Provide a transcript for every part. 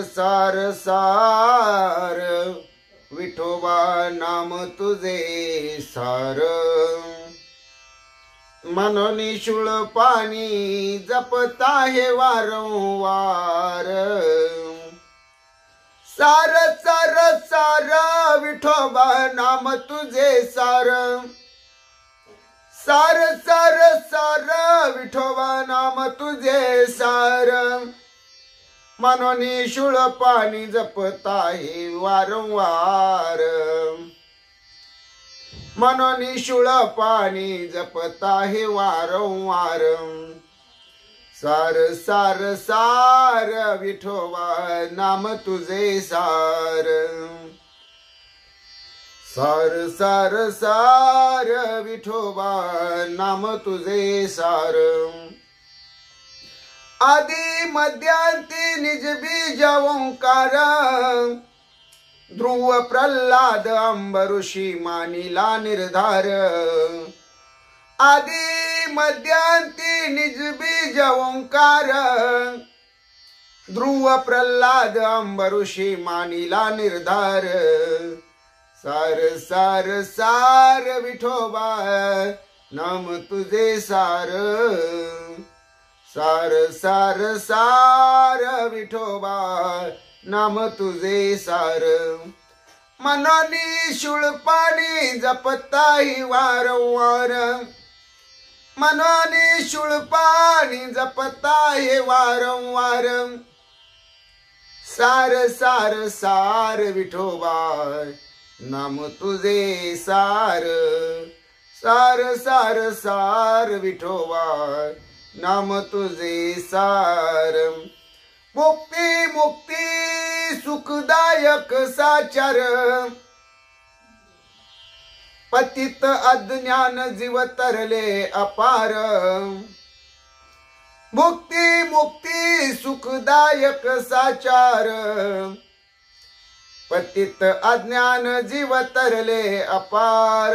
सार सार विठोबा नाम तुझे सार, मनोनी शूळ पाणी जपता हे वारंवार। सार सार सार विठोबा नाम तुझे सार, सार सार सार विठोबा नाम तुझे सार, मनोनी शूळ पाणी जपता हे वारंवार। मनोनी शूळ पाणी जपता हे वारंवार। सार सार सार विठोबा नाम तुझे सार, सार सार सार विठोबा नाम तुझे सार। आदि मध्यांती निज बीज ओंकार, ध्रुव प्रल्हाद अंबऋषी मानिला निर्धार। आदि मध्यांती निज बीज ओंकार, ध्रुव प्रल्हाद अंबऋषी मानिला निर्धार। सार सार सार विठोबा नाम तुझे सार, सार सार सार विठोबा नाम तुझे सार, मनोनी शूळ पाणी जपता ही वारंवार। मनोनी शूळ पाणी जपता हे वारंवार। सार सार सार विठोबा नाम तुझे सार, सार सार सार विठोबा नाम तुझे सार। मुक्ती मुक्ती सुखदायक साचार, पतित अज्ञान जीव तरले अपार। मुक्ती मुक्ती सुखदायक साचार, पतित अज्ञान जीव तरले अपार।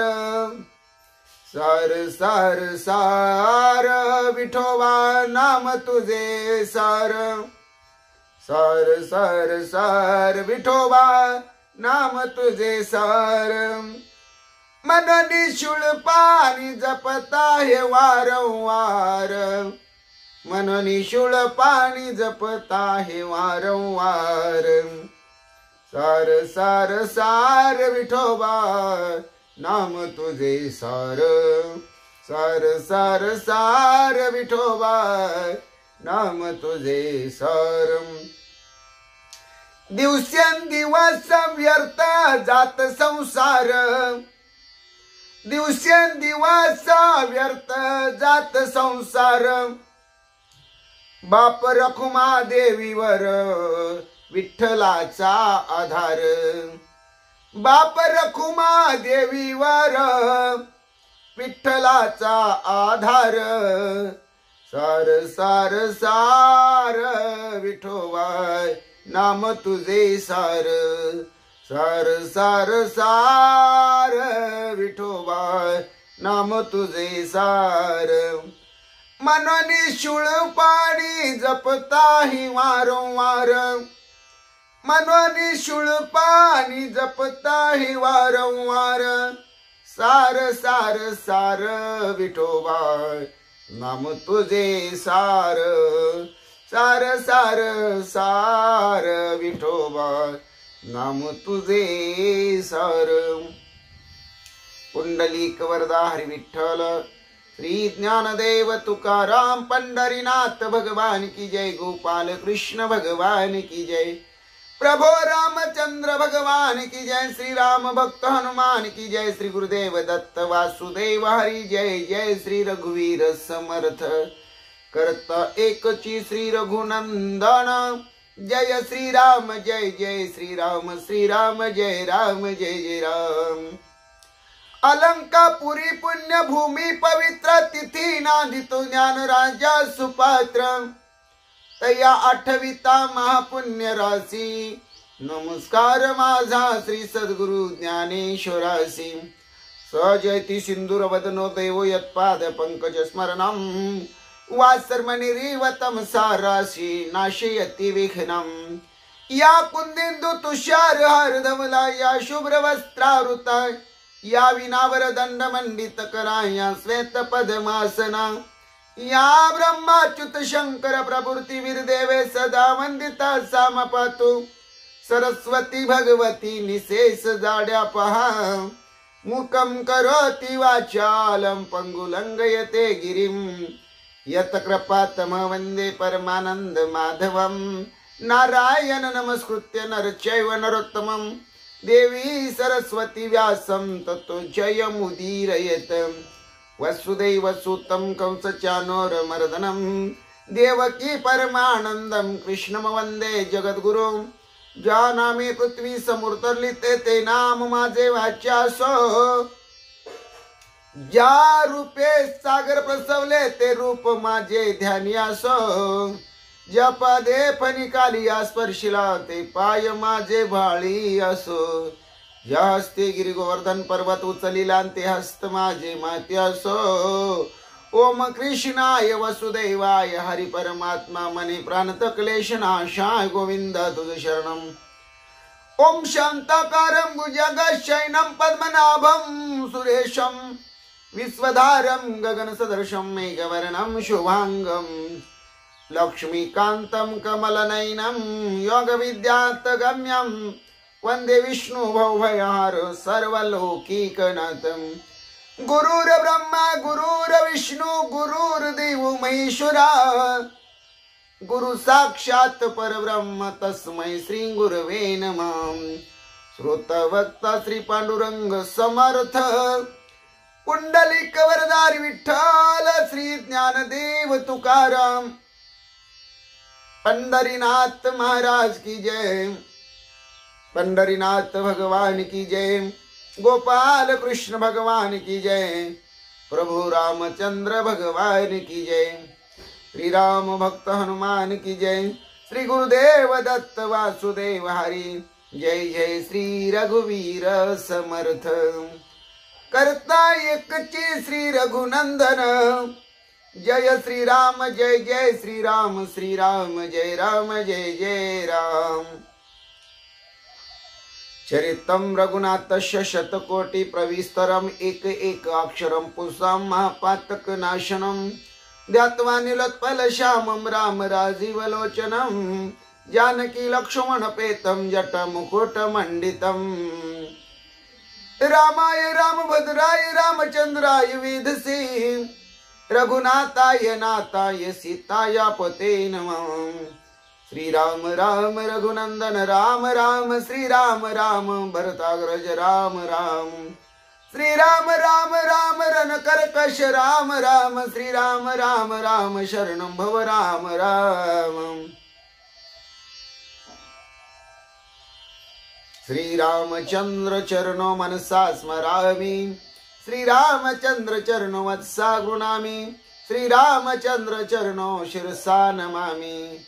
सार सार सार विठोबा नाम तुझे सार, सार सार सार विठोबा नाम तुझे सार, मनोनी शूळ पाणी जपता हे वारंवार। मनोनी शूळ पाणी जपता हे वारंवार। सार सार सार विठोबा नाम तुझे सार, सार सार सार विठोबा नाम तुझे सार। दिवसेंदिवस व्यर्थ जात संसार, दिवसेंदिवस व्यर्थ जात संसार। बाप रखुमा देवीवर विठ्ठलाचा आधार, बाप रखुमा देवीवर विठ्ठलाचा आधार। सार सार सार विठोबा नाम तुझे सार, सार सार सार विठोबा नाम तुझे सार। मनोनी शूळ पाणी जपता ही वारंवार, मनोनी शूळ पाणी जपता ही वारंवार। सार सार सार विठोबा नाम तुझे सार, सार सार सार विठोबा नाम तुझे सार। पुंडलिक वरदा हरी विठ्ठल, श्री ज्ञानदेव तुकाराम पंढरीनाथ भगवान की जय, गोपाल कृष्ण भगवान की जय, प्रभो रामचंद्र भगवान की जय, श्री राम भक्त हनुमान की जय, श्री गुरुदेव दत्त वासुदेव हरि जय, जय श्री रघुवीर समर्थ करता एकची श्री रघुनंदन, जय श्री राम जय जय श्री राम जय राम जय जय राम। अलंकापुरी पुण्य भूमी पवित्र, तिथी नांदितो ज्ञान राजा सुपात्र, तया आठविता महापुण्य राशी, नमस्कार माझा श्री सद्गुरु ज्ञानेश्वरासी। सजयती सिंदूर वदनो देवो यत्पाद पंकज स्मरणम, वासर्मनिरीवतम साराशी नाशयति विघ्नम। या कुंदेंदु तुषार हरधवला, या शुभ्र वस्त्रावृता, या विनावर दंड मंडित करा, या श्वेत पद्मासना, या ब्रह्माच्युत शंकर प्रभृती वीरदेवे सदा वंदिता सामपातु। सरस्वती भगवती निशेष जाड्या पहा, मुखम करोति वाचालम पंगुलंगयते गिरिम। यत कृपातम वंदे परमानंद माधवम, नारायण नमस्कृत्य नर चैव नरोत्तमं, देवी सरस्वती व्यासं ततो जयमुदीरयेत। वसुदेव सुतं कंस चाणूरमर्दनं, देवकी परमानंदं कृष्णं वंदे जगद्गुरुं। जानामि पृथ्वी समुद्रलिते ते नाम माझे वाच्यासो, ज्या रूपे सागर प्रसवले ते रूप माझे ध्यानियासो। ज्या पादे फणिकालिया स्पर्शिला ते पाय माझे भाळी असो। ज्या हस्ते गिरी गोवर्धन पर्वत उचलिला ते हस्त माझे माती असो। ओम कृष्णाय वसुदेवाय हरि परमात्मा मनी प्राणत क्लेश नाशाय गोविंद तुझ शरणम। ओम शांताकारं भुजगशयनं पद्मनाभं सुरेशं, विश्वधारं गगनसदृशं मेघवर्णं शुभांगं। लक्ष्मीकान्तं कमलनयनं योगविद्यार्थगम्यं, वंदे विष्णु भवभयहार सर्वलोकीकनाथं। गुरुर ब्रह्मा गुरुर विष्णु गुरुर्देवो महेश्वरा, गुरु साक्षात परब्रह्म तस्मै श्री गुरवे नमः। श्रोतवक्ता श्री पांडुरंग समर्थ, पुंडलिक वरदारी विठ्ठल श्री ज्ञानदेव तुकाराम। पंढरीनाथ महाराज की जय, पंढरीनाथ भगवान की जय, गोपाल कृष्ण भगवान की जय, प्रभु रामचंद्र भगवान की जय, श्री राम भक्त हनुमान की जय, श्री गुरुदेव दत्त वासुदेव हरि जय, जय श्री रघुवीर समर्थ करता एकची श्री रघुनंदन, जय श्री राम जय जय श्री राम जय जय राम। चरितं रघुनाथस्य शतकोटि प्रविस्तरम, एक एक अक्षरम पुंसां महापातक नाशनम। ध्यात्वा निलोत्पल श्यामं राम राजीवलोचनं, जानकी लक्ष्मण पेतं जटा मुकुट मंडितं। रामाय रामभद्राय रामचंद्राय वेधसे, रघुनाथाय नाथाय सीताय पते नमः। श्री राम राम रघुनंदन राम राम, श्री राम राम भरताग्रज राम राम, श्री राम राम राम रणकर्कश राम राम, श्री राम राम राम शरणं भव राम राम। श्री रामचंद्र चरणो मनसा स्मरामि, श्री रामचंद्र चरणो वत्सा गृणामि, श्री रामचंद्र चरणो शिरसा नमामि।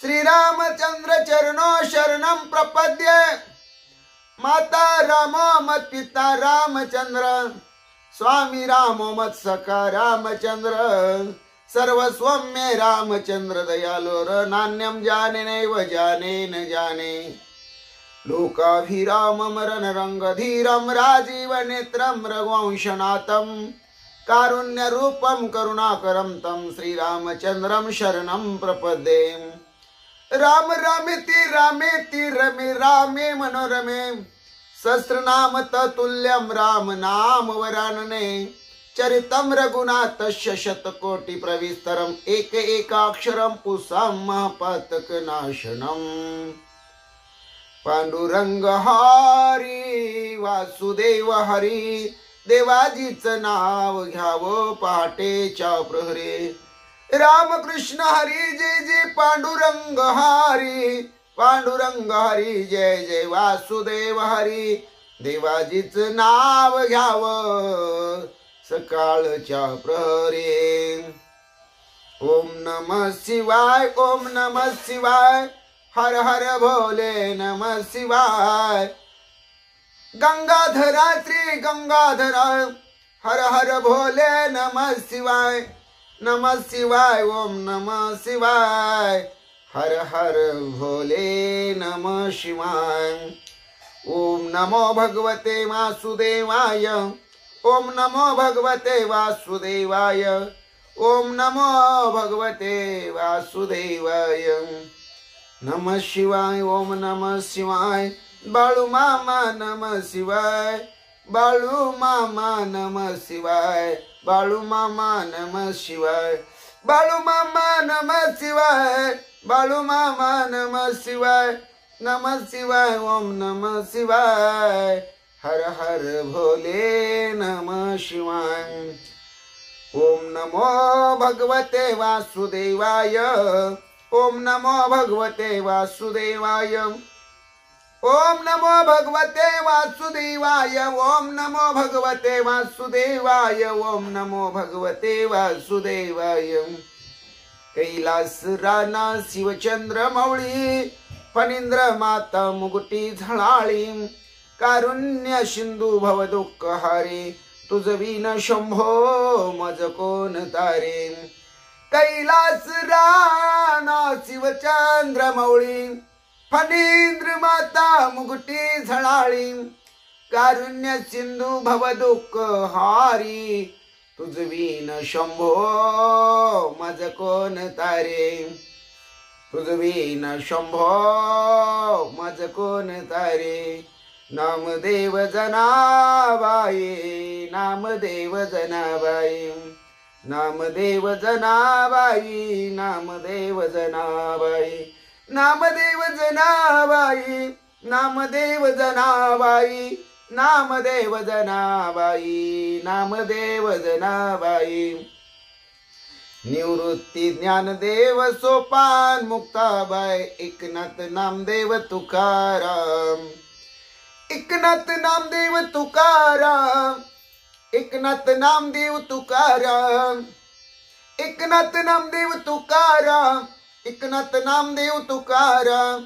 श्री रामचंद्र चरणो शरणं प्रपद्ये, माता रामो मत पिता रामचंद्र, स्वामी रामो मत सखा रामचंद्र, सर्वस्वं मे रामचंद्र दयालो र, नान्यं जाने नैव जाने न जाने। लोकाभिरामं रणरंगधीरं राजीव नेत्रं रघुवंशनाथं, कारुण्यरूपं करुणाकरं तं श्रीरामचंद्रं शरणं प्रपद्ये। राम रामेति रामेति रमे रामे मनोरमे, सहस्रनाम ततुल्यं राम नाम वरानने। चरितं रघुनाथस्य शतकोटि प्रविस्तरं, एक एकाक्षरं पुंसां महापातक नाशनम्। पांडुरंग हरी वासुदेव हरी देवाजीचं नाव घ्यावं पहाटेच्या प्रहरे रामकृष्ण हरी जय जय पांडुरंग हरी पांडुरंग हरी जय जय वासुदेव हरी देवाजीचं नाव घ्यावं सकाळच्या प्रहरे ओम नमः शिवाय ओम नमः शिवाय हर हर भोले नमः शिवाय गंगाधरा श्री गंगाधरा हर हर भोले नमः शिवाय ओम नमः शिवाय हर हर भोले नमः शिवाय ओम नमो भगवते वासुदेवाय ओम नमो भगवते वासुदेवाय ओम नमो भगवते वासुदेवाय नमः शिवाय ओम नमः शिवाय बाळू मामा नमः शिवाय बाळू मामा नमः शिवाय बाळू मामा नमः शिवाय बाळू मामा नमः शिवाय बाळू मामा नमः शिवाय ओम नमः शिवाय हर हर भोले नमः शिवाय ओम नमो भगवते वासुदेवाय ओम नमो भगवते वासुदेवाय ओम नमो भगवते वासुदेवाय ओम नमो भगवते वासुदेवाय ओम नमो भगवते वासुदेवाय कैलास राणा शिवचंद्र मौळी फणींद्र माता मुकुटी झळाळी कारुण्य सिंधू भव दुःख हारे तुझ विन शंभो मज कोण तारे कैलास राणा शिवचंद्र मौळी फणींद्र माता मुकुटी झळाळी कारुण्य सिंधू भव दुःख हारी तुझ विन शंभो मज कोण तारे तुझ विन शंभो मज कोण तारे नामदेव जनाबाई नामदेव जनाबाई नामदेव जनाबाई नामदेव जनाबाई नामदेव जनाबाई नामदेव जनाबाई नामदेव जनाबाई नामदेव जनाबाई निवृत्ती ज्ञानदेव सोपान मुक्ताबाई एकनाथ नामदेव तुकाराम एकनाथ नामदेव तुकाराम एकनाथ नामदेव तुकाराम एकनाथ नामदेव तुकाराम एकनाथ नामदेव तुकाराम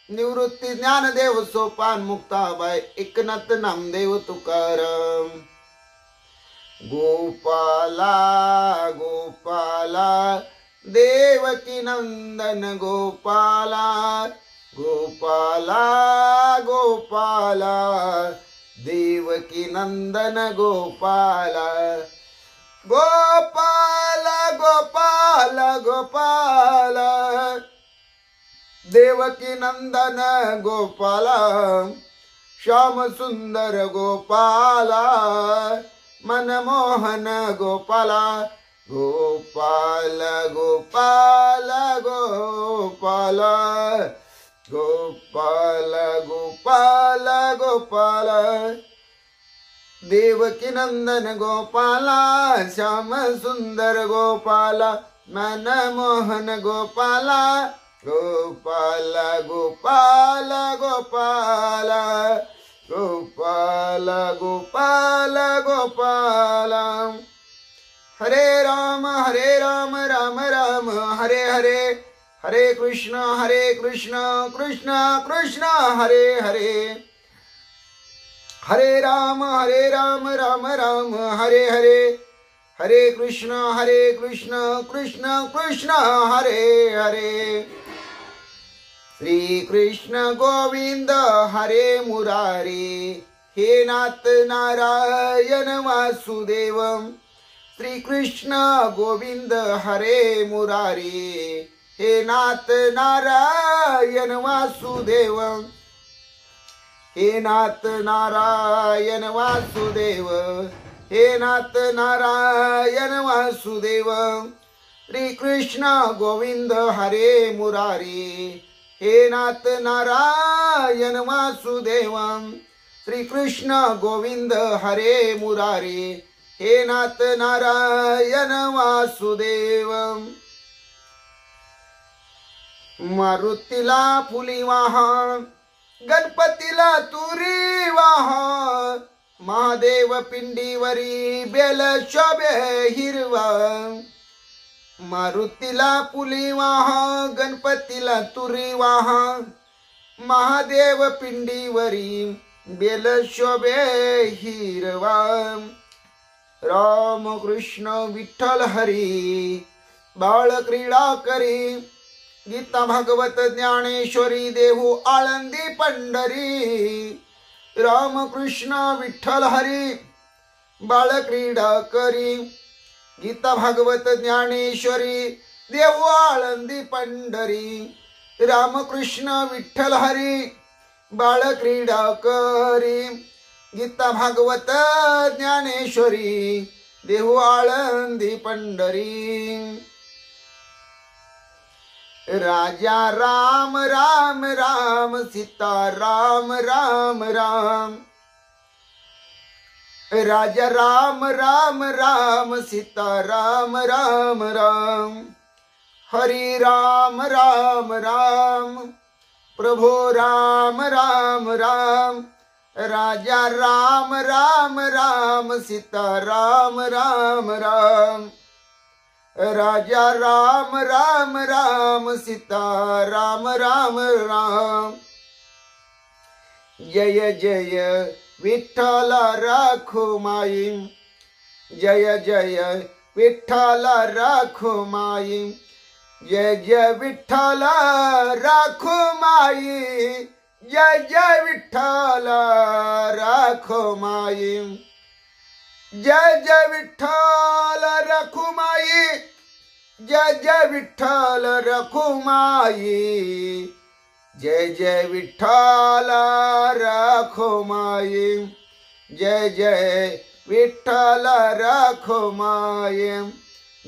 निवृत्ती ज्ञानदेव सोपान मुक्ताबाई एकनाथ नामदेव तुकाराम गोपाला गोपाला देवकी नंदन गोपाला गोपाला गोपाला देवकी नंदन गोपाला गोपाला गोपाला गोपाला देवकी नंदन गोपाला श्याम सुंदर गोपाला मनमोहन गोपाला गोपाला गोपाला गोपाला गोपाला गोपाला गोपाला देवकी नंदन गोपाला श्याम सुंदर गोपाला मनमोहन गोपाला गोपाला गोपाला गोपाला गोपाला गोपाला गोपाला हरे राम राम राम हरे हरे हरे कृष्ण कृष्ण कृष्ण हरे हरे हरे राम राम राम हरे हरे हरे कृष्ण कृष्ण कृष्ण हरे हरे श्री कृष्ण गोविंद हरे मुरारी हे नाथ नारायण वासुदेव श्री कृष्ण गोविंद हरे मुरारी हे नाथ नारायण वासुदेव हे नाथ नारायण वासुदेव हे नाथ नारायण वासुदेव श्री कृष्ण गोविंद हरे मुरारी हे नाथ नारायण वासुदेव, श्री कृष्ण गोविंद हरे मुरारे, हे नाथ नारायण वासुदेव. मारुतीला फुली वाहा, गणपतीला तुरी वाहा, महादेव पिंडीवरी बेल शोभे हिरवा. मारुतीला फुली वाहा, गणपतीला तुरी वाहा, महादेव पिंडीवरी बेल शोभे हिरवा. राम कृष्ण विठ्ठल हरी बाळ क्रीडा करी, गीता भागवत ज्ञानेश्वरी देहू आळंदी पंढरी. राम कृष्ण विठ्ठल हरी बाळ क्रीडा करी, गीता भागवत ज्ञानेश्वरी देहू आळंदी पंढरी. राम कृष्ण विठ्ठल हरी बाळ क्रीडा करी, गीता भागवत ज्ञानेश्वरी देहू आळंदी पंढरी. राजा राम राम राम, सीता राम राम राम. राजा राम राम राम, सीता राम राम राम. हरि राम राम राम, प्रभु राम राम राम. राजा राम राम राम, सीता राम राम राम. राजा राम राम राम, सीता राम राम राम. जय जय विठ्ठल रखुमाई, जय जय विठ्ठल रखुमाई. जय जय विठ्ठल रखुमाई, जय जय विठ्ठल रखुमाई. जय जय विठ्ठल रखुमाई, जय जय विठ्ठल रखुमाई. जय जय विठ्ठल रखुमाई, जय जय विठ्ठल रखुमाई.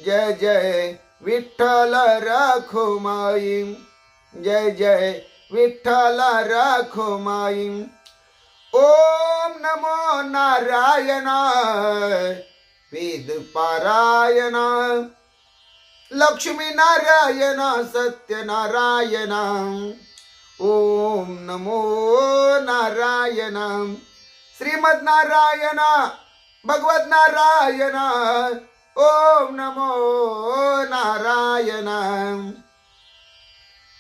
जय जय विठ्ठल रखुमाई, जय जय विठ्ठल रखुमाई. ओम नमो नारायण वेद पारायण, लक्ष्मी नारायण सत्यनारायण. ओम नमो नारायण, श्रीमद नारायण भगवत नारायण. ओम नमो नारायण.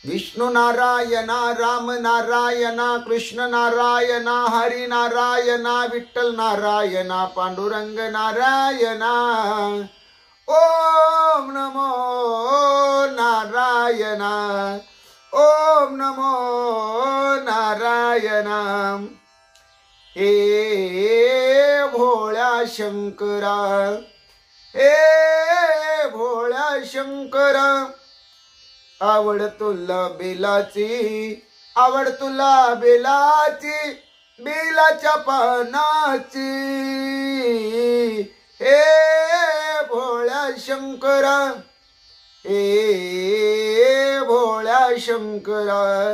विष्णु नारायण, राम नारायण, कृष्ण नारायण, हरि नारायण, विठ्ठल नारायण, पांडुरंग नारायण. ओम नमो नारायण, ओम नमो नारायण. हे भोळ्या शंकरा, हे भोळ्या शंकरा. आवड तुला बेलाची, आवड तुला बेलाची, बेलाच्या पानाची. हे भोळ्या शंकरा, हे भोळ्या शंकरा,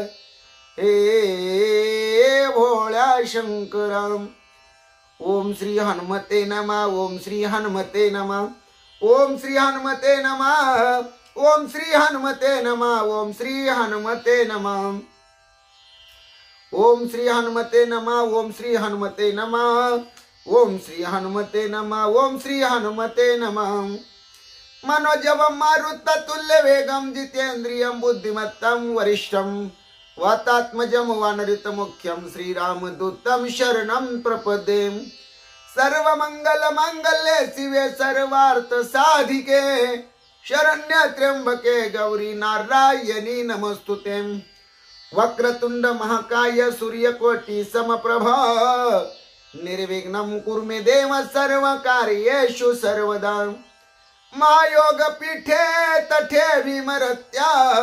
हे भोळ्या शंकरा. ओम श्री हनुमते नमः, ओम श्री हनुमते नमः, ओम श्री हनुमते नमः, ओम श्री हनुमते नमः, ओम श्री हनुमते नमः. ओम श्री हनुमते नमः, ओम श्री हनुमते नमः, ओम श्री हनुमते नमः, ओम श्री हनुमते नमः. मनोजवं मारुततुल्य वेगं, जितेन्द्रियं बुद्धिमत्तं वरिष्ठं, वातात्मजं वानरितमुख्यं, श्रीरामदूतं शरणं प्रपद्ये. सर्वमंगल मांगल्ये शिवे सर्वार्थ साधिके, शरण्य त्र्यंबके गौरी नारायणी नमस्तुते. वक्रतुंड महाकाय सूर्यकोटि समप्रभा, निर्विघ्नं कुरु मे देव सर्वकार्येषु सर्वदा. महायोग पीठे तठे विमरत्या,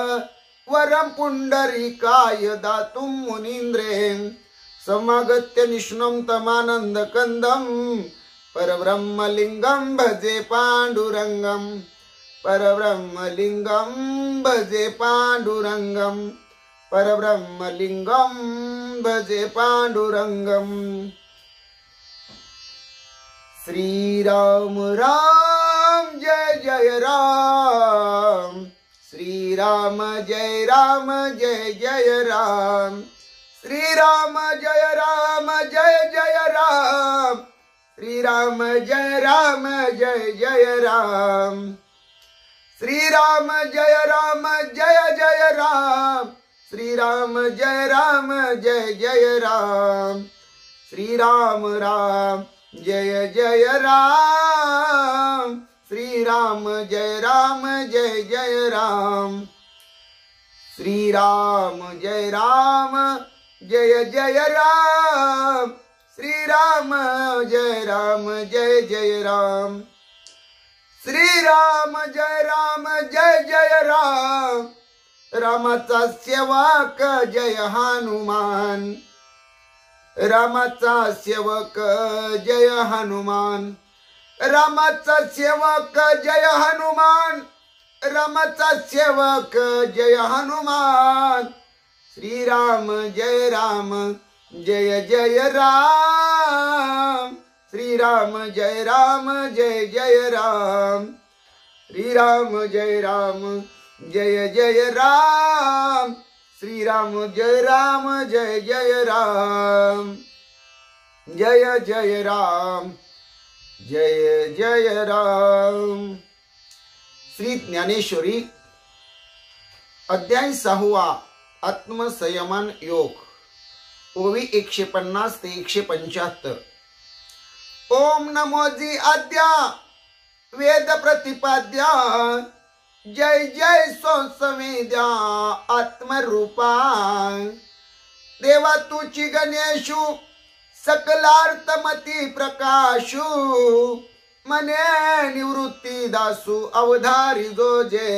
वरं पुंडरीकाय दातुं मुनीन्द्रे. समागत्य निष्णुं तमानंद कंदं, परब्रह्मलिंगं भजे पांडुरंगं. परब्रह्मलिंगं भजे पांडुरंगं. परब्रह्मलिंगम भजे पांडुरंगम। श्री राम राम जय जय राम, श्री राम जय जय राम, श्री राम जय जय राम, श्री राम जय जय राम, श्री राम जय जय राम, श्री राम जय जय राम, श्री राम राम जय जय राम, श्री राम जय जय राम, श्री राम जय जय राम, श्री राम जय जय राम, श्री राम जय जय राम, रामाचा सेवक जय हनुमान, रामाचा सेवक जय हनुमान, रामाचा सेवक जय हनुमान, रामाचा सेवक जय हनुमान, श्री राम जय जय राम, श्री राम जय जय राम, श्री राम जय जय राम, श्री राम जय जय राम, जय जय राम जय जय राम। श्री ज्ञानेश्वरी अध्याय 6 आत्मसंयमन योग, ओवी 150 ते 175। ओम नमोजी आद्या वेद प्रतिपाद्या, जय जय संसवेद्या आत्मरूपा, देवा तुची गणेशु सकलार्थमती प्रकाशु, मने निवृत्ती दासु अवधारी जोजे,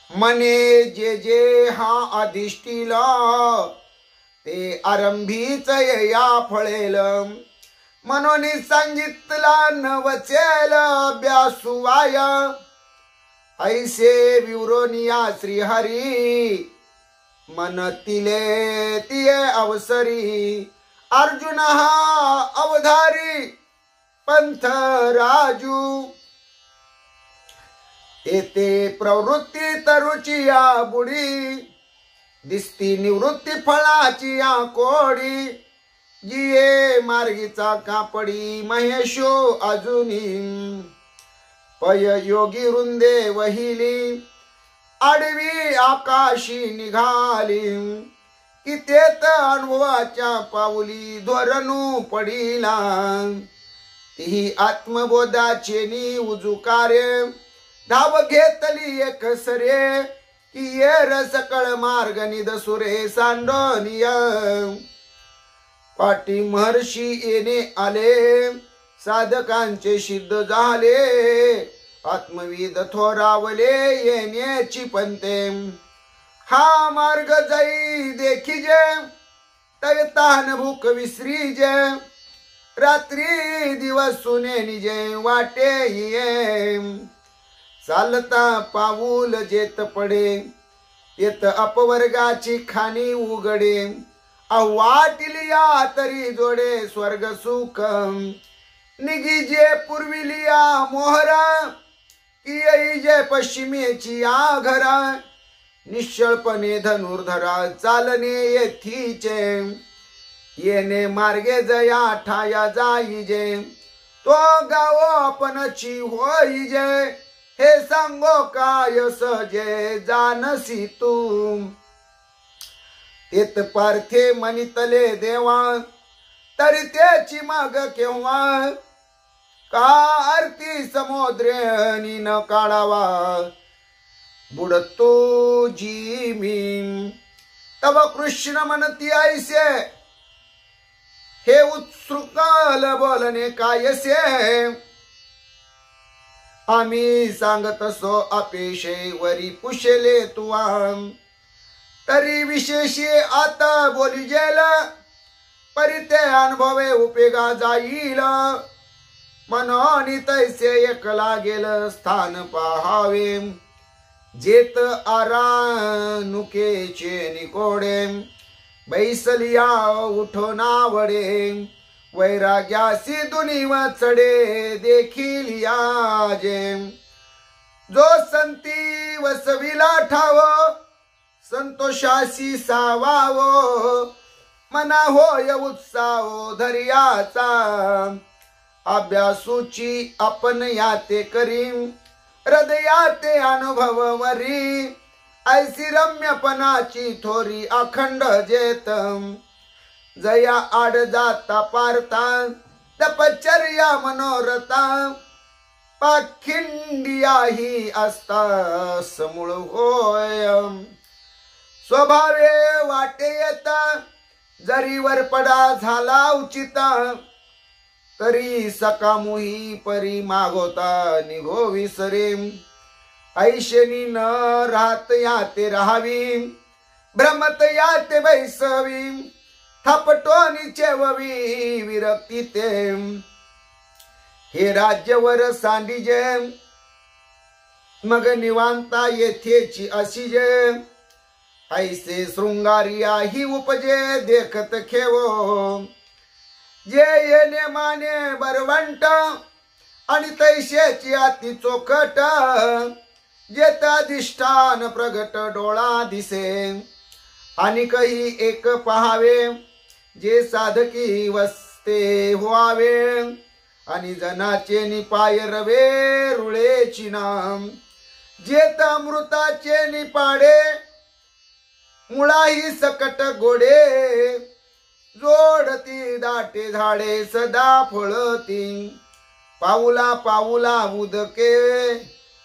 मने जे जे हा अधिष्ठिला ते आरंभीच या फळेल, मनोनी सांगितला नवचेल अभ्यासुवाय, ऐसे विवरोनिया श्रीहरी मन तिले तिये अवसरी, अर्जुन हा अवधारी पंथ राजू, येते प्रवृत्ती तरुची या बुडी, दिसती निवृत्ती फळाची या कोडी, जिये मार्गीचा कापडी महेशो अजुनी, पय योगी रुंदे वहिली आडवी आकाशी निघाली, कितेत अनुभवाच्या पाऊली धोरणू पडिला, ती आत्मबोधाचे नी उजू कार्य, धाव घेतली एक सरे, की ये सकळ मार्ग निदसुरे सांडोनिय, पाटी महर्षी येणे आले, साधकांचे सिद्ध झाले, आत्मविद थोरावले येण्याची पंते, हा मार्ग जाई देखिजे, तयतान भूक विसरीजे, रात्री दिवस सुने निजे वाटे ये, चालता पाऊल जेत पडे, येत अपवर्गाची खाणी उघडे, अवाटिलिया तरी जोडे स्वर्ग सुख, निघिजे पूर्विलिया मोहरा, की येईजे पश्चिमेची आघरा, निश्चळपणे धनुर्धरा चालणे येथीचे, येणे मार्गे जया ठाया जाईजे, तो गावो आपणची होईजे, हे सांगो काय सजे जानसी तू, तेत पार्थे मनितले देवा, तरी त्याची माग केव्हा, का आरती समुद्रेनी न काढावा, बुडतो जी मी, तब कृष्ण म्हणती ऐसे, हे उत्सुकाल बोलणे कायसे, आम्ही सांगत असो अपेशे वरी पुशेले तुवा, तरी विशेषी आता बोली जेल, परी ते अनुभवे उपयोगा जाईल, मनोनी तैसे एक लागेल स्थान पाहावे, जेत आरानुकेचे निकोडे बैसलिया उठो नावडे वैराग्यासी दुनिव चढे देखिलिया जे जो संती वसविला ठाव संतोषासी सावावो मना होय उत्साह धैर्याचा अभ्यासूची आपण याते करी हृदयाते अनुभव वरी ऐसी रम्यपणाची थोरी अखंड जेत जया आड जाता पारता तपश्चर्या मनोरथा पाखिंडिया ही असता समूळ होय स्वभावे वाटे येता जरी वरपडा झाला उचिता तरी सकामुही परी मागोता निघो विसरे ऐशनी न राहत याते राहावी भ्रमत याते बैसवी थापटोनी चेववी विरक्ती ते हे राज्यवर सांडीजे मग निवांता येथेची अशीजे ऐसे शृंगारिया ही उपजे देखत खेवो जे येणे माने बरवंट आणि तैशेची अति चोखट जेताधिष्ठान प्रगट डोळा दिसे आणि काही एक पहावे जे साधकी वस्ते व्हावे आणि जनाचे निपाय रवे रुळेची नाम जेत अमृताचे निपाडे मुळाही सकट गोडे जोडती दाटे झाडे सदा फळती पाऊला पाऊला उदके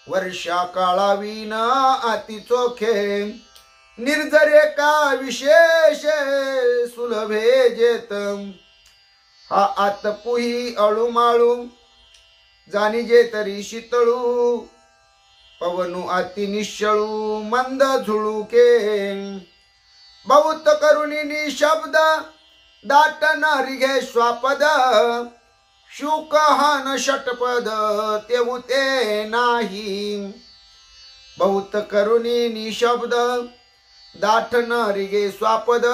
वर्षा काळावीन अति चोखे निर्जरे का विशेष सुलभे जेत हा आतपुही अळूमाळू जाणीजे तरी शीतळू पवनु अति निश्चळू मंद झुळुके बहुत करुणी निशब्द दाट नारिघे स्वापद शुकहन षटपद तेवते नाही बहुत करुणी निशब्द दाट नारिघे स्वापद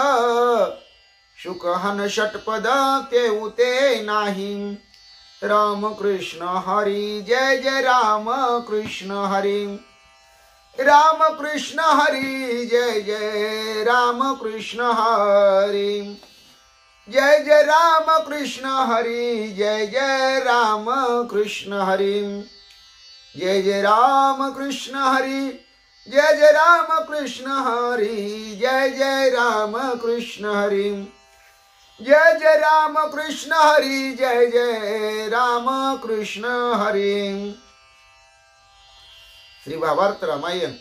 शुकहन षटपद तेवते नाही राम कृष्ण हरी जय जय राम कृष्ण हरी राम कृष्ण हरी जय जय राम कृष्ण हरी जय जय राम कृष्ण हरी जय जय राम कृष्ण हरी जय जय राम कृष्ण हरी जय जय राम कृष्ण हरी जय जय राम कृष्ण हरी जय जय राम कृष्ण हरी जय जय राम कृष्ण हरी। श्री भावार्थ रामायण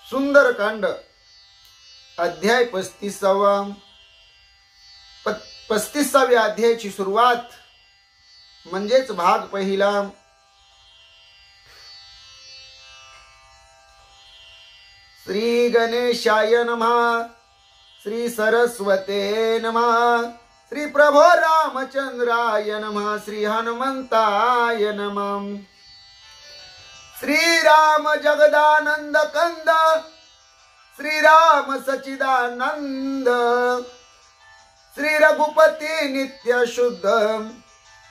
सुंदरकांड अध्याय 35व्या अध्यायाची सुरुवात म्हणजेच भाग पहिला। श्री गणेशाय नमः श्री सरस्वते नमः श्री प्रभो रामचंद्राय नमः श्री हनुमंताय नमः। श्री राम जगदानंद कंद श्री राम सचिदानंद श्री रघुपती नित्य शुद्ध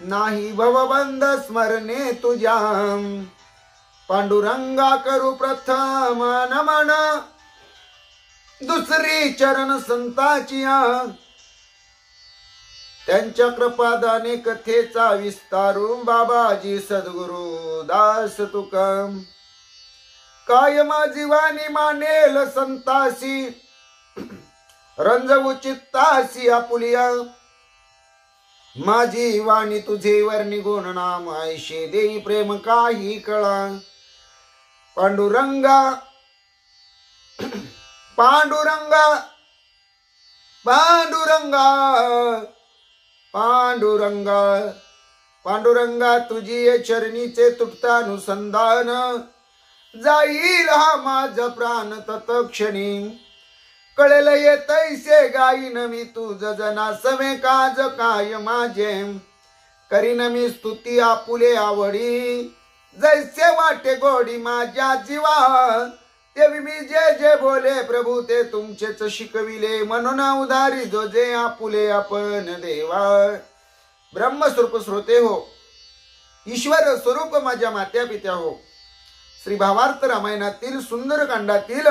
नाही भवबंध स्मरणे तुझ्या पांडुरंगा करू प्रथम नमन दुसरी चरण संताची त्यांच्या कृपादाने कथेचा विस्तारू बाबाजी सद्गुरु दास तुका कायमा जीवानी मानेल संतासी रंजवू चित्तासी आपुलिया माझी वाणी तुझे वर्णी गुण नाम ऐशी देई प्रेम काही कळा पांडुरंगा पांडुरंगा पांडुरंगा पांडुरंगा पांडुरंगा तुझी चरणीचे तुटतानुसंधान जाईल हा माझ प्राण तत्क्षणी कळेल येतैसे गाईन मी तुझ जना सवे काज काय माझे करीन मी स्तुती आपुले आवडी जैसे वाटे गोडी माझ्या जीवा, देवी मी जे जे बोले प्रभू ते तुमचेच शिकविले, म्हणून उधारी जो जे आपुले आपण देवा. ब्रह्मस्वरूप श्रोते हो, ईश्वर स्वरूप माझ्या मात्या पित्या हो. श्री भावार्थ रामायणातील सुंदरकांडातील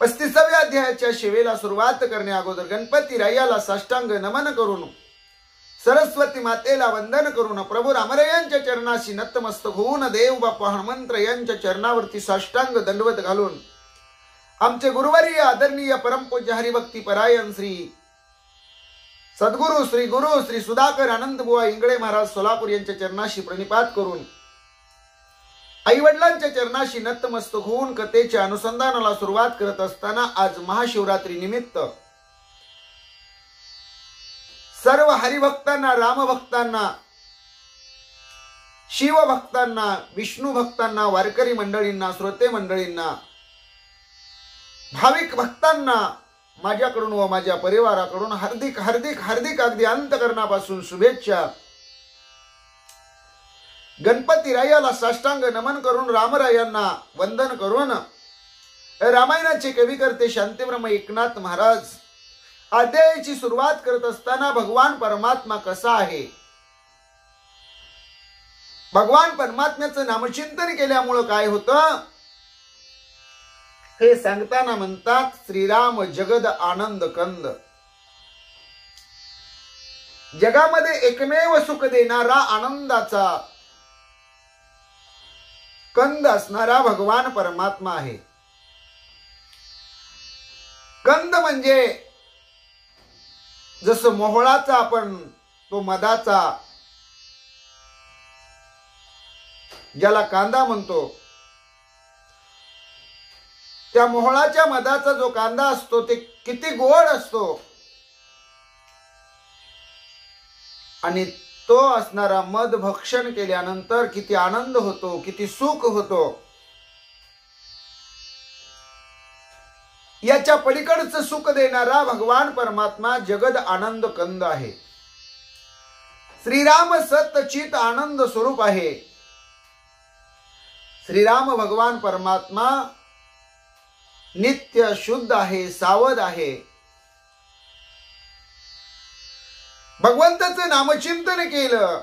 35व्या अध्यायाच्या शेवेला सुरुवात करण्या अगोदर गणपती रायाला साष्टांग नमन करून, सरस्वती मातेला वंदन करून, प्रभू रामरायांच्या चरणाशी नतमस्तक होऊन, देव बाप्पा हनुमंत यांच्या चरणावरती साष्टांग दंडवत घालून, आमचे गुरुवर्य आदरणीय परमपूज्य हरिभक्ती परायण श्री सद्गुरु श्री गुरु श्री सुधाकर आनंदबुवा इंगळे महाराज सोलापूर यांच्या चरणाशी प्रणिपात करून, आई वडिलांच्या चरणाशी नतमस्तक होऊन कथेच्या अनुसंधानाला सुरुवात करत असताना आज महाशिवरात्री निमित्त सर्व हरिभक्तांना, रामभक्तांना, शिवभक्तांना, विष्णू भक्तांना, वारकरी मंडळींना, श्रोते मंडळींना, भाविक भक्तांना माझ्याकडून व माझ्या परिवाराकडून हार्दिक हार्दिक हार्दिक अगदी अंतकरणापासून शुभेच्छा. गणपती रायाला साष्टांग नमन करून, रामरायांना वंदन करून, रामायणाचे कविकर्ते शांतीब्रह्म एकनाथ महाराज अध्यायाची सुरुवात करत असताना भगवान परमात्मा कसा आहे, भगवान परमात्म्याचं नामचिंतन केल्यामुळं काय होतं हे सांगताना म्हणतात, श्रीराम जगद आनंद कंद. जगामध्ये एकमेव सुख देणारा, आनंदाचा कंद असणारा भगवान परमात्मा आहे. कंद म्हणजे जसं मोहळाचा आपण तो मधाचा ज्याला कांदा म्हणतो, त्या मोहळाच्या मधाचा जो कांदा असतो ते किती गोड असतो आणि तो असणारा मध भक्षण केल्यानंतर किती आनंद होतो, किती सुख होतो. याच्या पलीकडचं सुख देणारा भगवान परमात्मा जगद आनंद कंद आहे. श्रीराम सतचित आनंद स्वरूप आहे. श्रीराम भगवान परमात्मा नित्य शुद्ध आहे, सावध आहे. भगवंताचं नामचिंतन केलं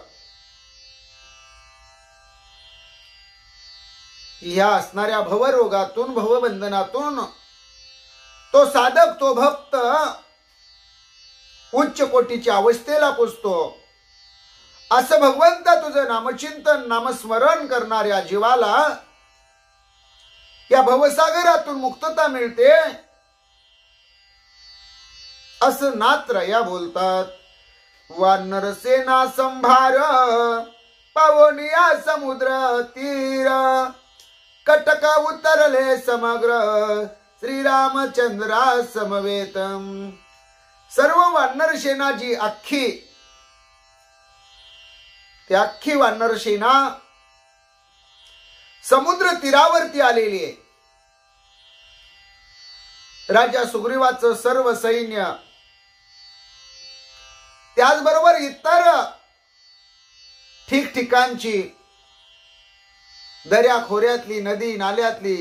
की ह्या असणाऱ्या भवरोगातून, भवबंधनातून तो साधक, तो भक्त उच्च कोटीच्या अवस्थेला पोचतो. असं भगवंता तुझं नामचिंतन, नामस्मरण करणाऱ्या जीवाला या भवसागरातून मुक्तता मिळते, असं नाथराया बोलतात. वानर सेना संभार पावनिया समुद्र तीर, कटका उतरले समग्र श्रीरामचंद्रा समवेतम. सर्व वानर सेना जी अख्खी, ती अख्खी वानर सेना समुद्र तीरावरती आलेली आहे. राजा सुग्रीवाचं सर्व सैन्य, त्याचबरोबर इतर ठिकठिकाणची दर्या खोऱ्यातली, नदी नाल्यातली,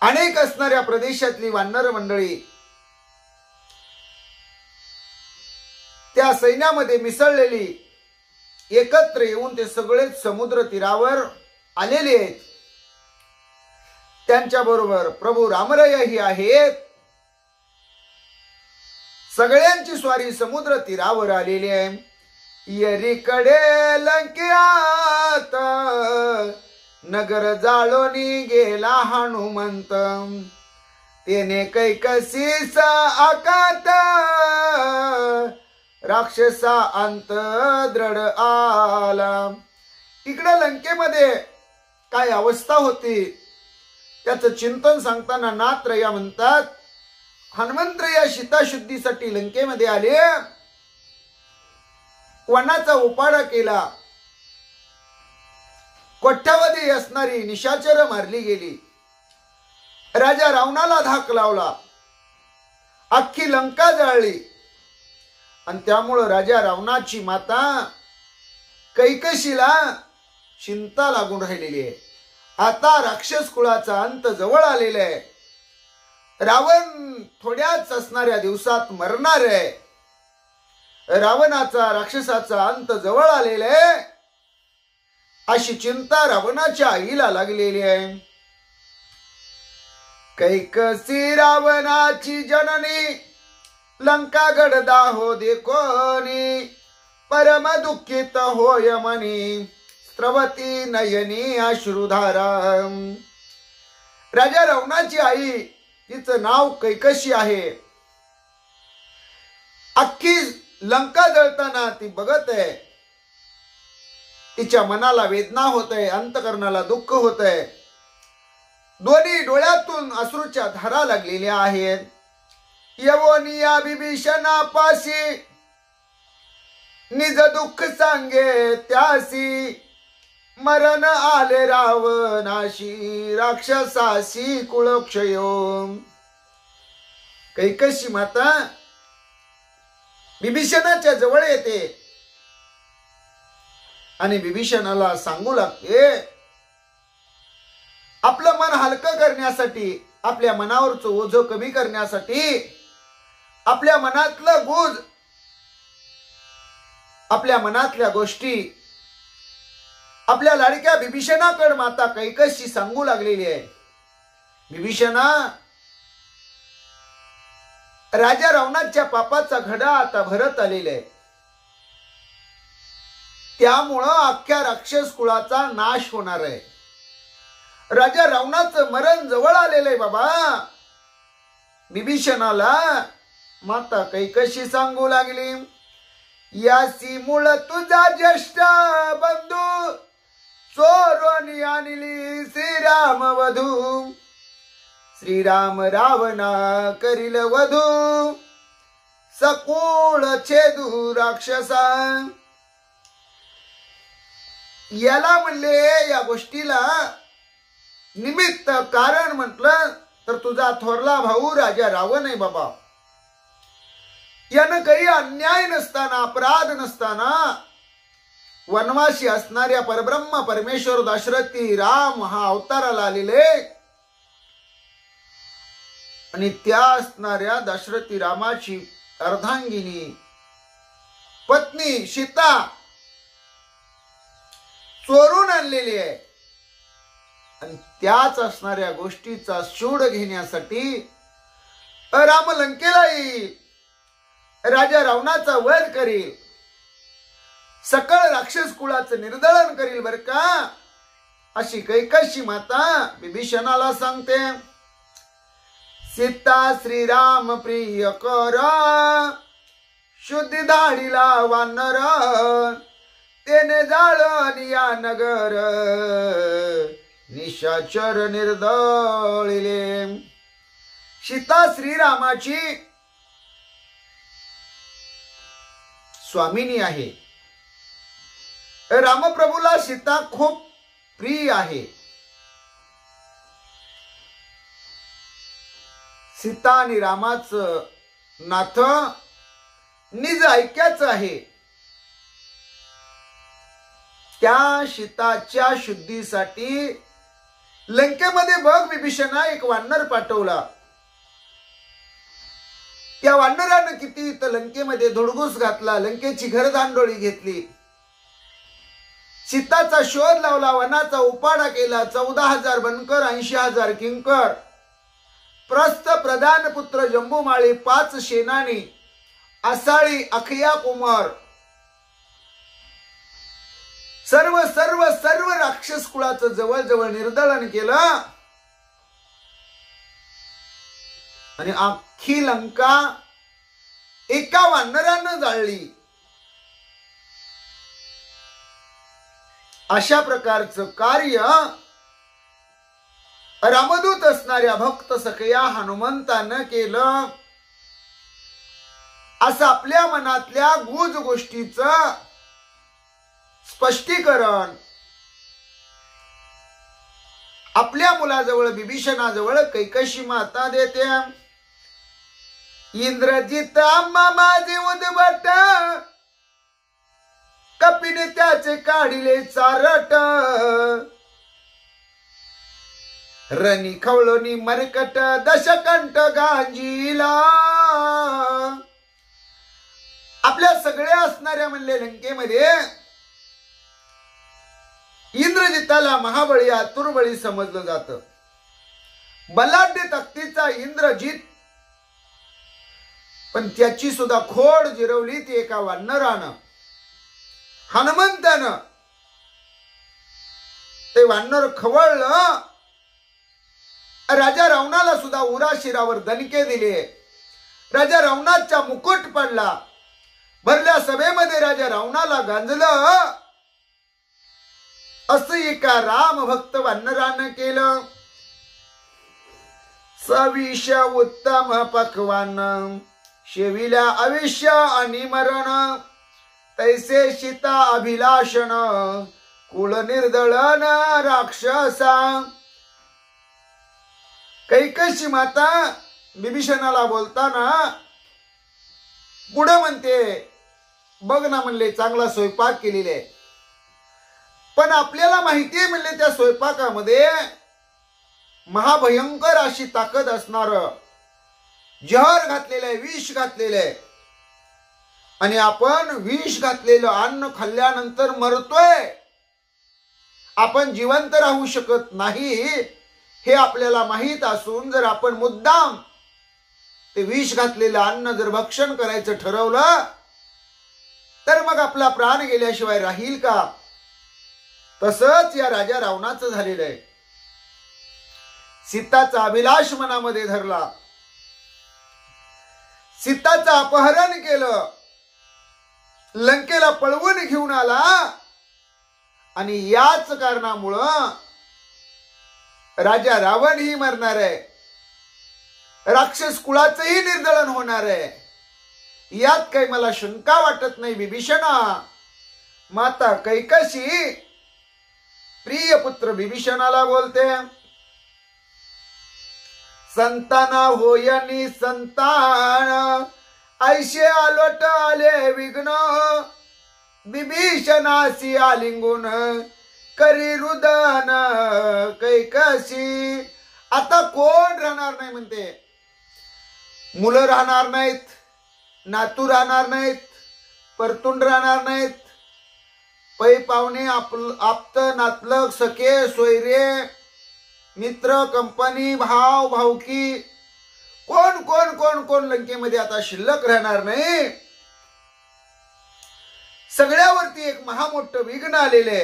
अनेक असणाऱ्या प्रदेशातली वानर मंडळी त्या सैन्यामध्ये मिसळलेली एकत्र येऊन ते सगळेच समुद्र तीरावर आलेले आहेत. त्यांच्या बरोबर प्रभू रामरायही आहेत. सगळ्यांची स्वारी समुद्र तीरावर आलेली आहे. येरीकडे लंक्यात नगर जाळोनी गेला हनुमंत, तेने कैकसीस आकात राक्षसा अंत दृढ आला. इकडे लंकेमध्ये काय अवस्था होती त्याचं चिंतन सांगताना नाथराया म्हणतात, हनुमंतराया सीताशुद्धीसाठी लंकेमध्ये आले, वनाचा उपाडा केला, कोट्यावधी असणारी निशाचर मारली गेली, राजा रावणाला धाक लावला, अख्खी लंका जाळली आणि त्यामुळे राजा रावणाची माता कैकशीला चिंता लागून राहिलेली आहे. आता राक्षस कुळाचा अंत जवळ आलेला आहे. रावण थोड्याच असणाऱ्या दिवसात मरणार आहे. रावणाचा राक्षसाचा अंत जवळ आलेला आहे अशी चिंता रावणाच्या आईला लागलेली आहे. कैकसी रावणाची जननी लंकागड दाहो देखोनी परम दुःखित होय मनी स्रवती नयनी अश्रुधारा. राजा रावणाची आई तिचं नाव कैकशी आहे. अख्खी लंका जळताना ती बघत आहे. तिच्या मनाला वेदना होत आहे, अंतकरणाला दुःख होत आहे. दोन्ही डोळ्यातून अश्रूच्या धारा लागलेल्या आहेत. यवोनिया विभीषणापाशी निज दुःख सांगे त्यासी मरण आले रावणाशी राक्षसाशी कुळक्षयो. कैकशी माता विभीषणाच्या जवळ येते आणि विभीषणाला सांगू लागते, आपलं मन हलकं करण्यासाठी, आपल्या मनावरचं ओझं कमी करण्यासाठी, आपल्या मनातलं गुज, आपल्या मनातल्या गोष्टी आपल्या लाडक्या विभीषणाकडे माता कैकशी सांगू लागलेली आहे. विभीषणा, राजा रावणाच्या पापाचा घडा आता भरत आलेला आहे. त्यामुळं अख्ख्या राक्षस कुळाचा नाश होणार आहे. राजा रावणाचं मरण जवळ आलेलं आहे बाबा. विभीषणाला माता कैकशी सांगू लागली, यासी मूळ तुझा ज्येष्ठ बंधू चोरून आणली श्रीराम वधू. श्रीराम रावणा करील वधू सकुळ छेदू राक्षसा. याला म्हणले, या गोष्टीला निमित्त कारण म्हटलं तर तुझा थोरला भाऊ राजा रावण आहे बाबा. यानं काही अन्याय नसताना, अपराध नसताना वनवासी असणाऱ्या परब्रह्म परमेश्वर दशरथी राम हा अवताराला आलेले आणि त्या असणाऱ्या दशरथी रामाची अर्धांगिनी पत्नी सीता चोरून आणलेली आहे. आणि त्याच असणाऱ्या गोष्टीचा शोध घेण्यासाठी राम लंकेला येईल, राजा रावणाचा वध करील, सकळ राक्षस कुळाचं निर्दळन करील बर का, अशी कैकशी माता विभीषणाला सांगते. सीता श्रीराम प्रिय कर शुद्धी धाडीला वानर तेने जाळन या नगर निशाचर निर्दळिले. सीता श्रीरामाची स्वामिनी आहे. रामप्रभूला सीता खूप प्रिय आहे. सीता आणि रामाचं नातं निज ऐक्याचं आहे. त्या सीताच्या शुद्धीसाठी लंकेमध्ये बघ विभीषणा एक वानर पाठवला. त्या वानरानं किती तर लंकेमध्ये धुडगूस घातला, लंकेची घरदांडोळी घेतली, सीताचा शोध लावला, वनाचा उपाडा केला. 14,000 बनकर, 80,000 किंकर, प्रस्थ प्रधान पुत्र जंबूमाळी, 5 सेनानी, आसाळी, अखया कुमार, सर्व सर्व सर्व राक्षस कुळाचं जवळ जवळ निर्दळन केलं आणि अख्खी लंका एका वानरानं जाळली. अशा प्रकारचं कार्य रामदूत असणाऱ्या भक्त सखया हनुमंतानं केलं. असं आपल्या मनातल्या गुज गोष्टीचं स्पष्टीकरण आपल्या मुलाजवळ विभीषणाजवळ कैकशी माता देते. इंद्रजित आम्हा माझे उद्भट कपिने त्याचे काढिले चारट रणी खवळणी मरकट दशकंठ गांजीला आपल्या सगळ्या असणाऱ्या म्हणले लंकेमध्ये इंद्रजिताला महाबळी आतुरबळी समजलं जातं. बलाढ्य ताकदीचा इंद्रजित पण त्याची सुद्धा खोड जिरवली ती एका वानरानं हनुमंतानं. ते वानर खवळलं. राजा रावणाला सुद्धा उरा शिरावर दणके दिले. राजा रावणाचा मुकुट पडला. भरल्या सभेमध्ये राजा रावणाला गांजलं. असं एका राम भक्त वानरानं केलं. सविष उत्तम पक्वान शेविल्या आयुष्य आणि मरण तैसे सीता अभिलाषण कुळ निर्दळन राक्षसा. कैकशी माता बिभीषणाला बोलताना पुढे म्हणते बघ ना म्हणले चांगला स्वयंपाक केलेला आहे. पण आपल्याला माहिती आहे म्हणले त्या स्वयंपाकामध्ये महाभयंकर अशी ताकद असणार जहर घातलेलं आहे, विष घातलेलं आहे. आणि आपण विष घातलेलं अन्न खाल्ल्यानंतर मरतोय. आपण जिवंत राहू शकत नाही हे आपल्याला माहित असून जर आपण मुद्दाम ते विष घातलेलं अन्न जर भक्षण करायचं ठरवलं तर मग आपला प्राण गेल्याशिवाय राहील का? तसंच या राजा रावणाचं झालेलं आहे. सीताचा अभिलाष मनामध्ये धरला. सीताचं अपहरण केलं. लंकेला पळवून घेऊन आला. आणि याच कारणामुळं राजा रावण ही मरणार आहे. राक्षस कुळाचंही निर्दळन होणार आहे. यात काही मला शंका वाटत नाही. विभीषणा माता कैकशी प्रिय पुत्र विभीषणाला बोलते संताना होयनी संतान ऐशे आलोट आले विघ्न विभीषणासी आलिंगून करी रुदन कैकशी. आता कोण राहणार नाही म्हणते. मुलं राहणार नाहीत, नातू राहणार नाहीत, परतून राहणार नाहीत. पै पाहुणे आप्त नातलग सखे सोयरे मित्र कंपनी भाव भावकी कोण कोण कोण कोण लंकेमध्ये आता शिल्लक राहणार नाही. सगळ्यावरती एक महामोठं विघ्न आलेले.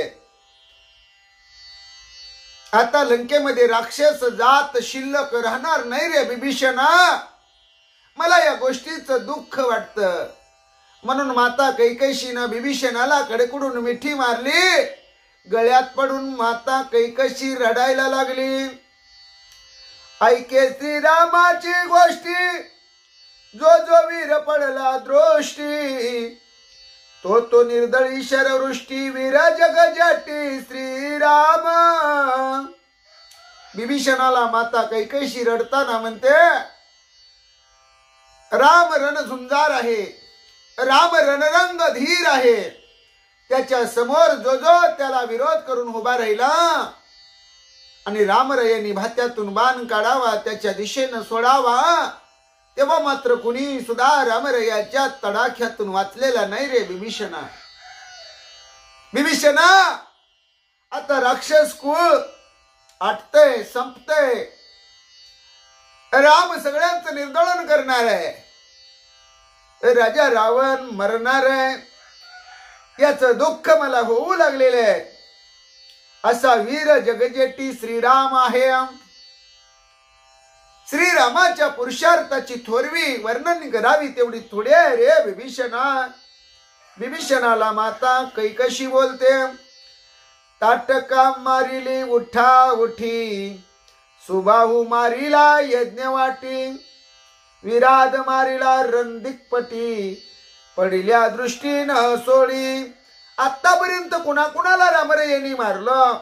आता लंकेमध्ये राक्षस जात शिल्लक राहणार नाही रे विभीषणा. मला या गोष्टीचं दुःख वाटतं. म्हणून माता कैकशीनं विभीषणाला कडकडून मिठी मारली. गळ्यात पडून माता कैकशी रडायला लागली. ऐके श्रीरामाची गोष्टी जो जो वीर पडला दृष्टी तो निर्दळी शरवृष्टी वीर जगजाटी श्रीराम. विभीषणाला माता कैकशी रडताना म्हणते राम रणझुंजार आहे. राम रणरंग धीर आहे. त्याच्या समोर जो जो त्याला विरोध करून उभा राहिला आणि रामरयानी भात्यातून बाण काढावा त्याच्या दिशेनं सोडावा तेव्हा मात्र कुणी सुद्धा रामरयाच्या तडाख्यातून वाचलेला नाही रे विभीषणा. विभीषणा आता राक्षस कुळ आटतय संपतय. राम सगळ्यांचं निर्दळन करणार आहे. राजा रावण मरणार आहे. याचं दुःख मला होऊ लागलेलं आहे. असा वीर जगजेटी श्रीराम आहे. श्रीरामाच्या पुरुषार्थाची थोरवी वर्णन करावी तेवढी थोडी आहे रे विभीषणा. विभीषणाला माता कैकशी बोलते ताटका मारिली उठा उठी सुबाहू मारिला यज्ञवाटी विराध मारिला रणदिकपटी पडल्या दृष्टीनं सोळी. आतापर्यंत कुणाकुणाला रामरयानी मारलं,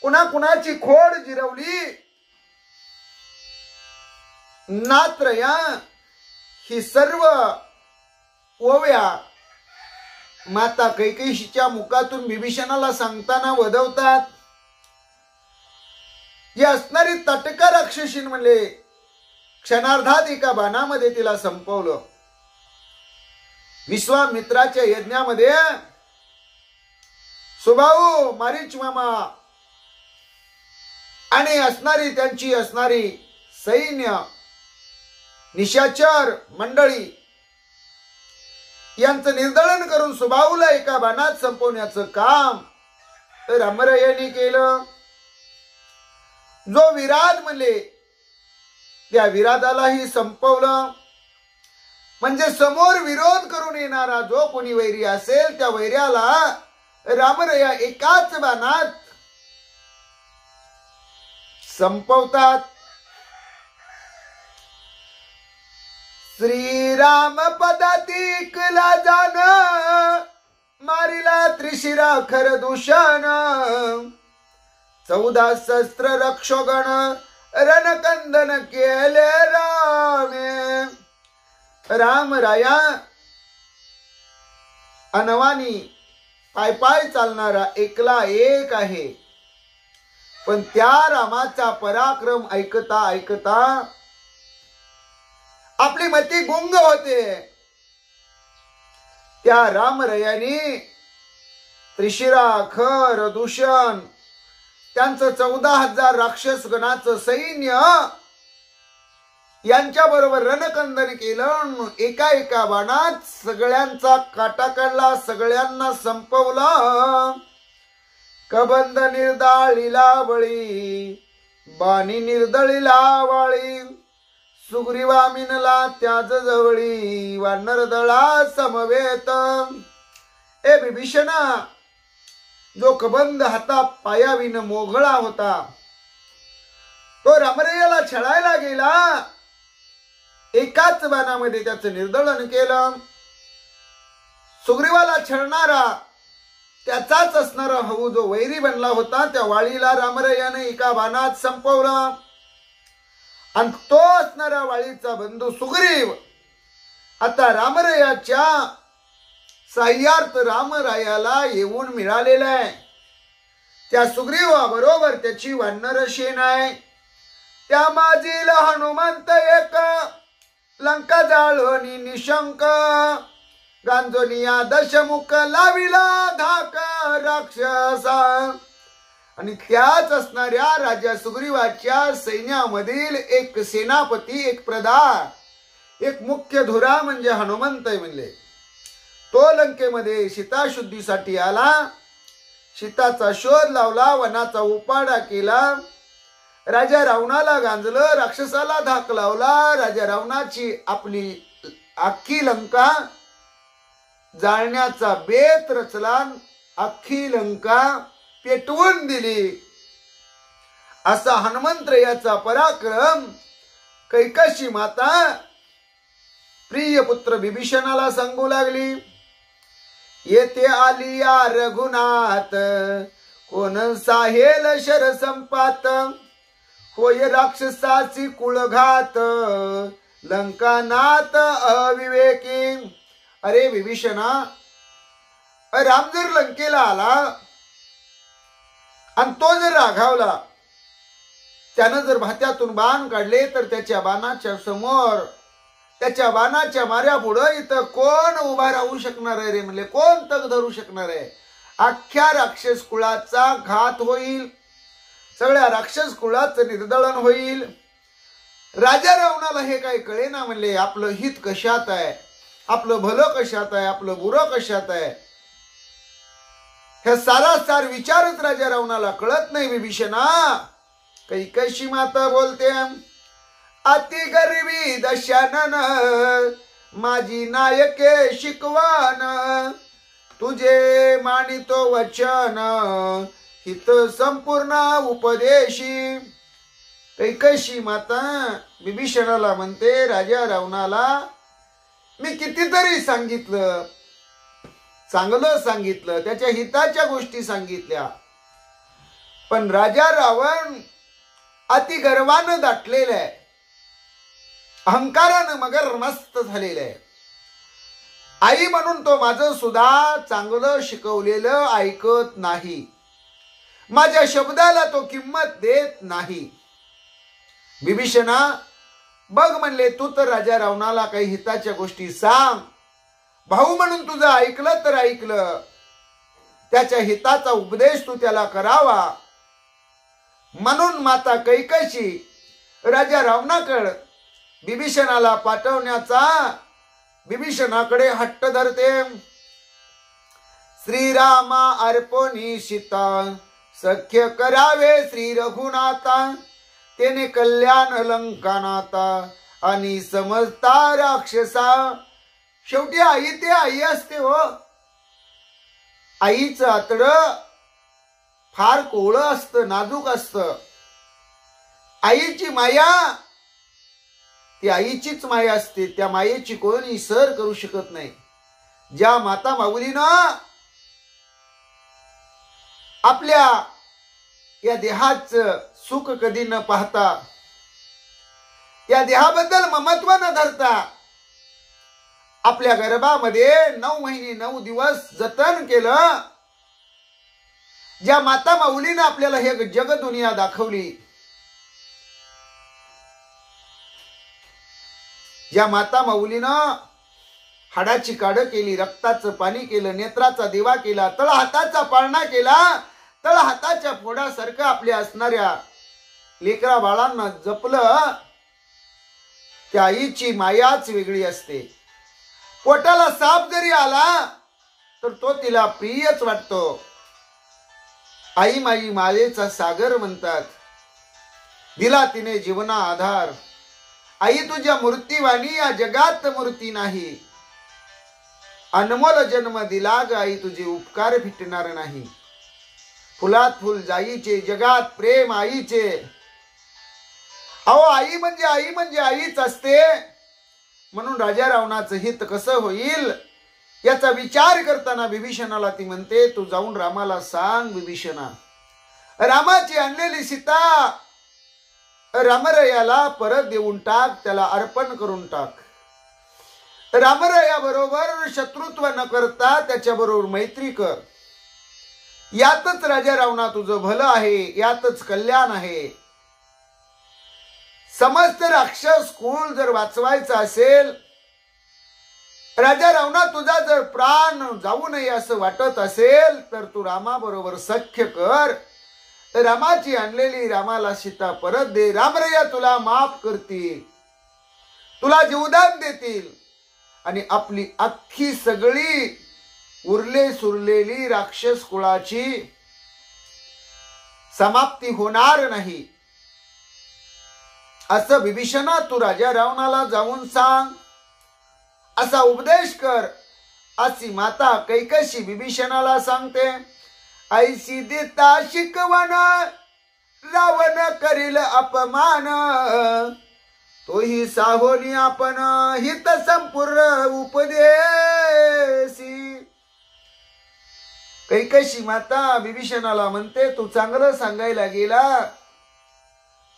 कुणाकुणाची खोड जिरवली. नात्रया ही सर्व ओव्या माता कैकेयीच्या मुखातून विभीषणाला सांगताना वदवतात. जी असणारी तटका राक्षसीन म्हणले क्षणार्धात एका बाणामध्ये तिला संपवलं. विश्वामित्राच्या यज्ञामध्ये सुबाहू, मारीच मामा आणि त्यांची असणारी सैन्य, निशाचर मंडळी यांचं निर्दळन करून सुबाहूला एका बाणात संपवण्याचं काम रामरायाने केलं. जो विराट म्हणले त्या विराटालाही संपवलं. म्हणजे समोर विरोध करून येणारा जो कोणी वैरी असेल त्या वैर्याला रामराया एकाच बाणात संपवतात. श्रीराम पदातिकला जाण मारिला त्रिशिरा खर दूषण 14 शस्त्र रक्षोगण रणकंदन केले रामे. रामराया अनवानी पाय पाय चालणारा एकला एक आहे. पण त्या रामाचा पराक्रम ऐकता ऐकता आपली मती गुंग होते. त्या रामरायाने त्रिशिरा खर दूषण त्यांचं 14,000 राक्षस गणाचं सैन्य यांच्या बरोबर रणकंदन केलं. एका एका बाणात सगळ्यांचा काटा काढला, सगळ्यांना संपवलं. कबंद निर्दाळीला बळी, बाणी निर्दळीला वाळी, सुग्रीवा मिनला त्याज जवळी, वानर दळा समवेत. ए विभीषणा, जो कबंद हाता पायाविन मोगळा होता तो रामरायाला छळायला गेला. एकाच बाणामध्ये त्याचं निर्दळन केलं. सुग्रीवाला छळणारा त्याचाच असणारा हवू जो वैरी बनला होता त्या वाळीला रामरायाने एका बाणात संपवलं. आणि तो असणारा वाळीचा बंधू सुग्रीव आता रामरायाच्या साह्यार्थ रामरायाला येऊन मिळालेला आहे. त्या सुग्रीवाबरोबर त्याची वानर सेना आहे. त्या माझील हनुमंत एक, लंका जाळणी निशंक, गांजोनिया दशमुख लाविला धाक राक्षसा. आणि त्याच असणाऱ्या राजा सुग्रीवाच्या सैन्यामधील एक सेनापती, एक प्रधान, एक मुख्य धुरा म्हणजे हनुमंत म्हणले. तो लंकेमध्ये सीताशुद्धीसाठी आला. सीताचा शोध लावला, वनाचा उपाडा केला. राजा रावणाला गांजलं, राक्षसाला धाक लावला. राजा रावणाची आपली अख्खी लंका जाळण्याचा बेत रचला, अख्खी लंका पेटवून दिली. असा हनुमंतरायाचा पराक्रम कैकशी माता प्रिय पुत्र विभीषणाला सांगू लागली. येथे आलिया रघुनाथ, कोण साहेल शर संपात, होय राक्षसाची कुळघात, लंकानाथ अविवेकी. अरे विभीषणा, राम जर लंकेला आला आणि तो जर रागावला, त्यानं जर भात्यातून बाण काढले तर त्याच्या बाणाच्या समोर, त्याच्या बाणाच्या माऱ्या पुढे इथं कोण उभा राहू शकणार आहे रे म्हणले, कोण तग धरू शकणार आहे. अख्ख्या राक्षस कुळाचा घात होईल, सगळ्या राक्षस कुळाचं निर्दळन होईल. राजा रावणाला हे काय कळेना म्हणले, आपलं हित कशात आहे, आपलं भलं कशात आहे, आपलं बुरं कशात आहे. हे सारासार विचारच राजा रावणाला कळत नाही. विभीषणा, कैकशी माता बोलते, अति गरवी दशानन, माझी नायके शिकवान, तुझे मानितो वचन, हित संपूर्ण उपदेशी. कैकशी माता विभीषणाला म्हणते, राजा रावणाला मी कितीतरी सांगितलं, चांगलं सांगितलं, त्याच्या हिताच्या गोष्टी सांगितल्या, पण राजा रावण अति गर्वानं दाटलेला आहे, अहंकारानं मगर मस्त झालेला आहे. आई म्हणून तो माझं सुद्धा चांगलं शिकवलेलं ऐकत नाही, माझ्या शब्दाला तो किंमत देत नाही. विभीषणा बघ म्हणले, तू तर राजा रावणाला काही हिताच्या गोष्टी सांग, भाऊ म्हणून तुझं ऐकलं तर ऐकलं, त्याच्या हिताचा उपदेश तू त्याला करावा. म्हणून माता कैकशी राजा रावणाकडे विभीषणाला पाठवण्याचा विभीषणाकडे हट्ट धरते. श्रीरामा अर्पणी सीता सख्य करावे श्री रघुनाथा, तेने कल्याण लंकानाथा आणि समजता राक्षसा. शेवटी आई ते आई असते हो. आईचं आतडं फार कोवळं असतं, नाजूक असतं. आईची माया ती आईचीच माया असते, त्या मायेची कोणी सर करू शकत नाही. ज्या माता माऊलीनं आपल्या या देहाचं सुख कधी न पाहता, या देहाबद्दल ममत्व न धरता, आपल्या गर्भामध्ये 9 महिने 9 दिवस जतन केलं, ज्या माता माऊलीनं आपल्याला हे जग दुनिया दाखवली, ज्या माता माऊलीनं हाडाची काढ केली, रक्ताचं पाणी केलं, नेत्राचा दिवा केला, तळहाताचा पाळणा केला, तळहाताच्या फोडासारखं आपल्या असणाऱ्या लेकरा बाळांना जपलं, त्या आईची मायाच वेगळी असते. पोटाला साप जरी आला तर तो तिला प्रियच वाटतो. आई माई मायेचा सागर म्हणतात, दिला तिने जीवना आधार. आई तुझ्या मूर्तीवाणी या जगात मूर्ती नाही, अनमोल जन्म दिला ग आई तुझे उपकार फिटणार नाही. फुलात फुल जाईचे जगात प्रेम आईचे. अहो आई म्हणजे आईच असते. म्हणून राजा रावणाचं हित कसं होईल याचा विचार करताना विभीषणाला ती म्हणते, तू जाऊन रामाला सांग विभीषणा, रामाची आणलेली सीता रामरयाला परत देऊन टाक, त्याला अर्पण करून टाक. रामरया बरोबर शत्रुत्व न करता त्याच्या बरोबर मैत्री कर. यातच राजा रावणा तुझं भलं आहे, यातच कल्याण आहे. समस्त राक्षस कुळ जर वाचवायचं असेल, राजा रावणा तुझा जर प्राण जाऊ नये असं वाटत असेल, तर तू रामाबरोबर सख्य कर. रामाची आणलेली रामाला सीता परत दे. रामरया तुला माफ करतील, तुला जीवदान देतील आणि आपली अख्खी सगळी उरले सुरलेली राक्षस कुळाची समाप्ती होणार नाही. असं विभीषणा तू राजा रावणाला जाऊन सांग, असा उपदेश कर. अशी माता कैकशी विभीषणाला सांगते. ऐशी देता शिकवण रावण करील अपमान, तोही साहोनी आपण हित संपूर्ण उपदेशी. कैकशी माता विभीषणाला म्हणते, तू चांगलं सांगायला गेला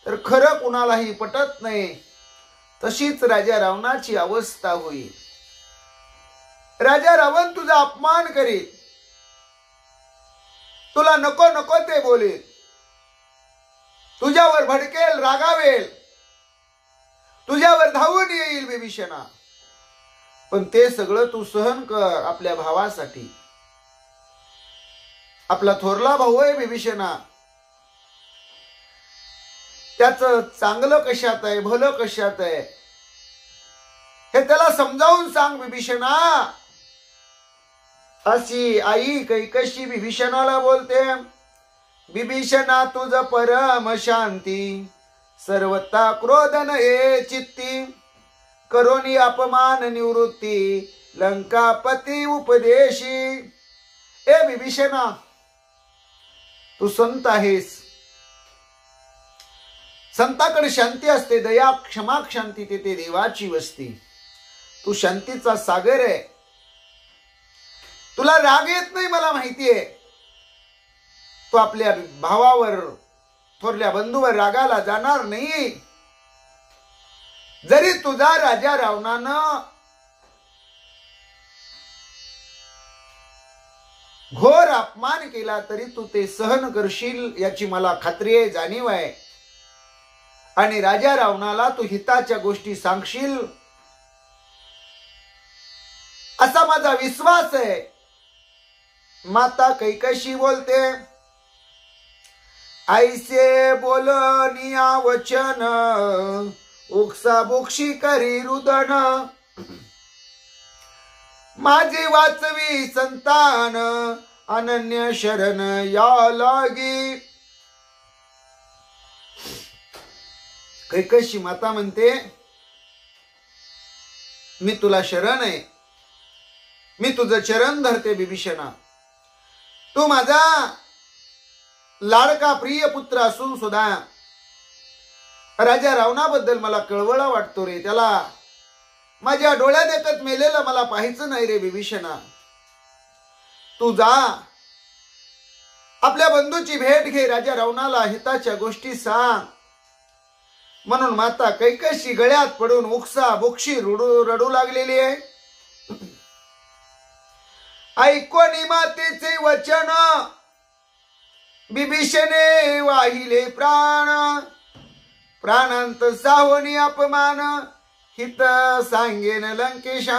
तर खरं कुणालाही पटत नाही. तशीच राजा रावणाची अवस्था होईल. राजा रावण तुझा अपमान करील, तुला नको नको ते बोलेल, तुझ्यावर भडकेल, रागावेल, तुझ्यावर धावून येईल विभीषणा. पण ते सगळं तू सहन कर आपल्या भावासाठी. आपला थोरला भाऊ आहे विभीषणा, त्याचं चांगलं कशात आहे, भलं कशात आहे हे त्याला समजावून सांग विभीषणा. अशी आई कैकशी विभीषणाला बोलते. विभीषणा तुझ परम शांती, सर्वता क्रोध नये चित्ती, करोनी अपमान निवृत्ती, लंकापती उपदेशी. ए विभीषणा, तू संत आहेस. संताकडे शांती असते, दया क्षमा शांती ते देवाची वस्ती. तू शांतीचा सागर आहे. तुला राग येत नाही मला माहितीये. तू आपल्या भावावर, थोरल्या बंधूवर रागाला जाणार नाही. जरी तुझा राजा रावणानं घोर अपमान केला तरी तू ते सहन करशील याची मला खात्री आहे, जाणीव आहे. आणि राजा रावणाला तू हिताच्या गोष्टी सांगशील असा माझा विश्वास आहे. माता कैकशी बोलते, ऐसे बोलनिया वचन उक्सा बुक्षी करी रुदन. माझे वाचवी संतान अनन्य शरण या लागी. कैकशी माता म्हणते, मी तुला शरण आहे, मी तुझं चरण धरते विभीषणा. तू माझा लाडका प्रिय पुत्र असून सुद्धा राजा रावणाबद्दल मला कळवळा वाटतो रे. त्याला माझ्या डोळ्यात एकत मेलेलं मला पाहायचं नाही रे विभीषणा. तू जा, आपल्या बंधूची भेट घे, राजा रावणाला हिताच्या गोष्टी सांग. म्हणून माता कैकशी गळ्यात पडून उक्सा बुक्षी रडू लागलेली आहे. ऐकोनी मातेचे वचन विभीषणे वाहिले प्राण. प्राणांत सावनी अपमान हित सांगेन लंकेशा.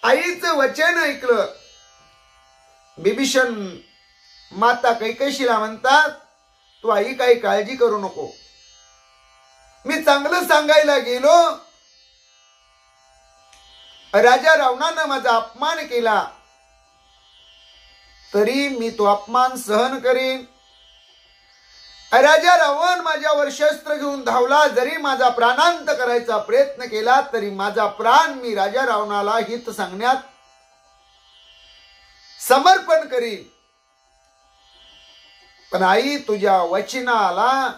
आईचं वचन ऐकलं. विभीषण माता कैकशीला म्हणतात, तू आई काही काळजी करू नको. मी चांगलं सांगायला गेलो, राजा रावणानं माझा अपमान केला तरी मी तो अपमान सहन करीन. राजा रावण माझ्यावर शस्त्र घेऊन धावला, जरी माझा प्राणांत करायचा प्रयत्न केला तरी माझा प्राण मी राजा रावणाला हित सांगण्यात समर्पण करीन. पण आई, तुझ्या वचनाला,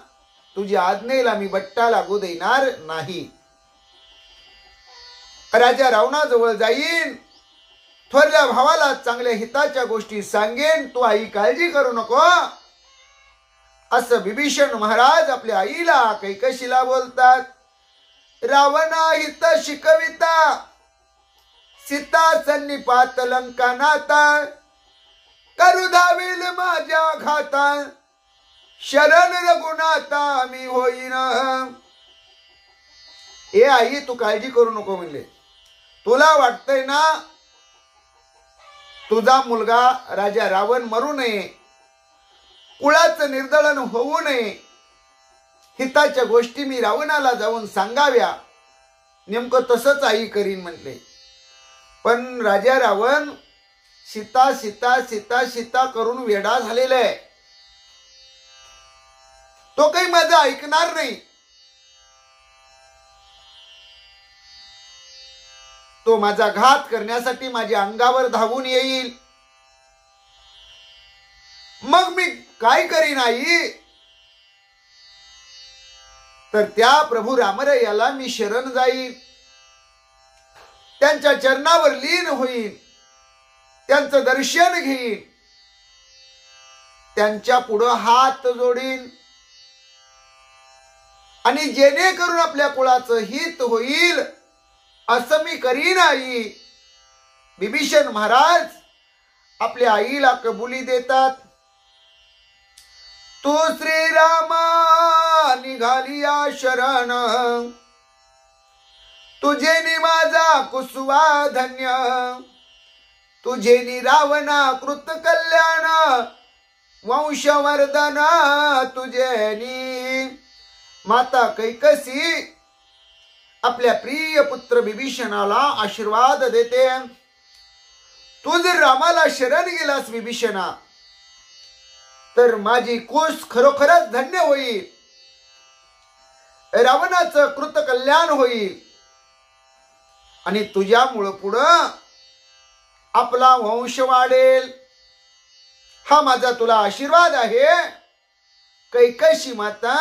तुझ्या आज्ञेला मी बट्टा लागू देणार नाही. राजा रावणाजवळ जाईन, थोरल्या भावाला चांगल्या हिताच्या गोष्टी सांगेन, तू आई काळजी करू नको असं विभीषण महाराज आपल्या आईला कैकशीला बोलतात. रावणा हित शिकविता सीता सन्निपात लंका नाता. करू धावील माझ्या घाता शरण रघुनाथा मी होईन. ए आई, तू काळजी करू नको म्हणले. तुला वाटतंय ना तुझा मुलगा राजा रावण मरू नये, कुळाचं निर्दळन होऊ नये, हिताच्या गोष्टी मी रावणाला जाऊन सांगाव्या. नेमकं तसंच आई करीन म्हटले. पण राजा रावण सीता सीता सीता सीता करून वेडा झालेला आहे. तो काही माझं ऐकणार नाही. तो माझा घात करण्यासाठी माझ्या अंगावर धावून येईल. मग मी काय करीन आई? तर त्या प्रभू रामरायाला मी शरण जाईन, त्यांच्या चरणावर लीन होईन, त्यांचं दर्शन घेईन, त्यांच्या पुढं हात जोडीन आणि जेणेकरून आपल्या कुळाचं हित होईल असं मी करीन आई. विभीषण महाराज आपल्या आईला कबुली देतात. तू श्रीरामा निघालिया शरण, तुझे माझा कुसुवा धन्य. तुझे रावणा कृत कल्याण, वंशवर्धन तुझे. माता कैकसी आपल्या प्रिय पुत्र विभीषणाला आशीर्वाद देते. तू जर रामाला शरण गेलास विभीषणा तर माझी कुस खरोखरच धन्य होईल, रावणाचं कृत कल्याण होईल आणि तुझ्यामुळं पुढं आपला वंश वाढेल. हा माझा तुला आशीर्वाद आहे. कैकशी माता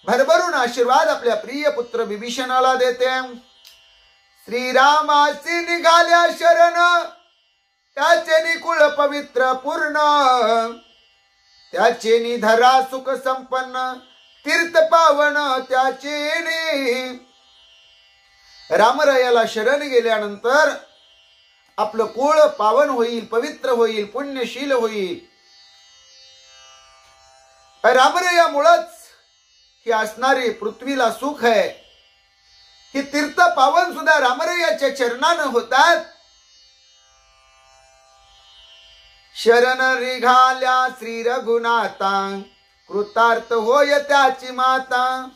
भरभरून आशीर्वाद आपल्या प्रिय पुत्र विभीषणाला देते. श्रीरामासी निघाल्या शरण, त्याचे निकुळ पवित्र पूर्ण. त्याचे निधरा सुख संपन्न, तीर्थ पावन त्याचे. रामरायाला शरण गेल्यानंतर आपलं कुळ पावन होईल, पवित्र होईल, पुण्यशील होईल. रामरयामुळंच ही असणारी पृथ्वीला सुख आहे. ही तीर्थ पावन सुद्धा रामरयाच्या चरणानं होतात. शरण निघाल्या श्री रघुनाथा, कृतार्थ होय त्याची माता.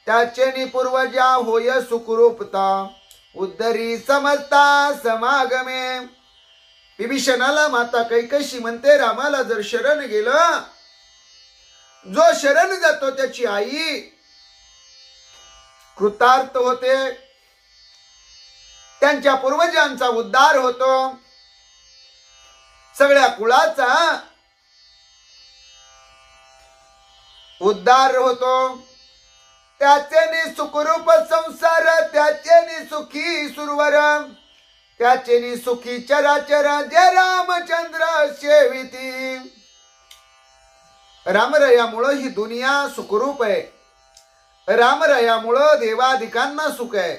त्याचे पूर्वजा होय सुखरूपता, उद्धरी समजता समागमे. विभीषणाला माता कैकशी म्हणते, रामाला जर शरण गेलं, जो शरण जातो त्याची आई कृतार्थ होते, त्यांच्या पूर्वजांचा उद्धार होतो, सगळ्या कुळाचा उद्धार होतो. त्याचे सुखरूप संसार, त्याचे सुखी सुरवर, त्याचे सुखी चराचर, जे रामचंद्र सेविती. रामरयामुळं ही दुनिया सुखरूप आहे. रामरयामुळं देवादिकांना सुख आहे.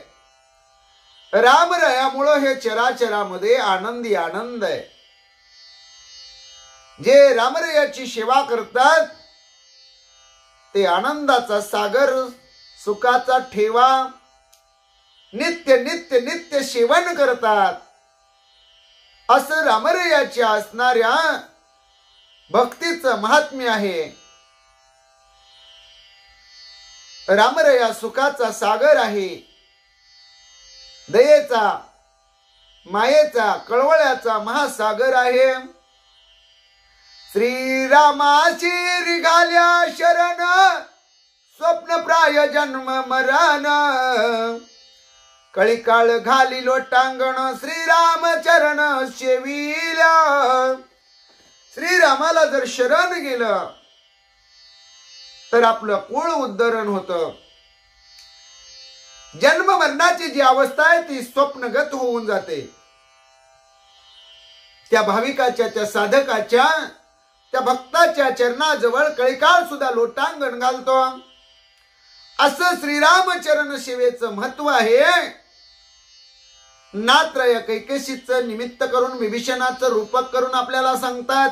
रामरयामुळं हे चराचरामध्ये आनंदी आनंद आहे. जे रामरयाची सेवा करतात ते आनंदाचा सागर, सुखाचा ठेवा नित्य नित्य नित्य सेवन करतात. असं रामरयाच्या असणाऱ्या भक्तीचं महात्म्य आहे. रामरया सुखाचा सागर आहे. दयेचा, मायेचा, कळवळ्याचा महासागर आहे. श्रीरामाची निघाल्या शरण, स्वप्नप्राय जन्म मरण. कळीकाळ घाली लोटांगण, श्रीरामचरण सेविल्या. श्रीरामाला जर शरण गेलं तर आपलं कुळ उद्धरण होतं. जन्म मरणाची जी अवस्था आहे ती स्वप्नगत होऊन जाते. त्या भाविकाच्या, त्या साधकाच्या, त्या भक्ताच्या चरणाजवळ कळीकाळ सुद्धा लोटांगण घालतो. असं श्रीरामचरण सेवेचं महत्व आहे. नात्रय कैकशीचं निमित्त करून, विभीषणाचं रूपक करून आपल्याला सांगतात.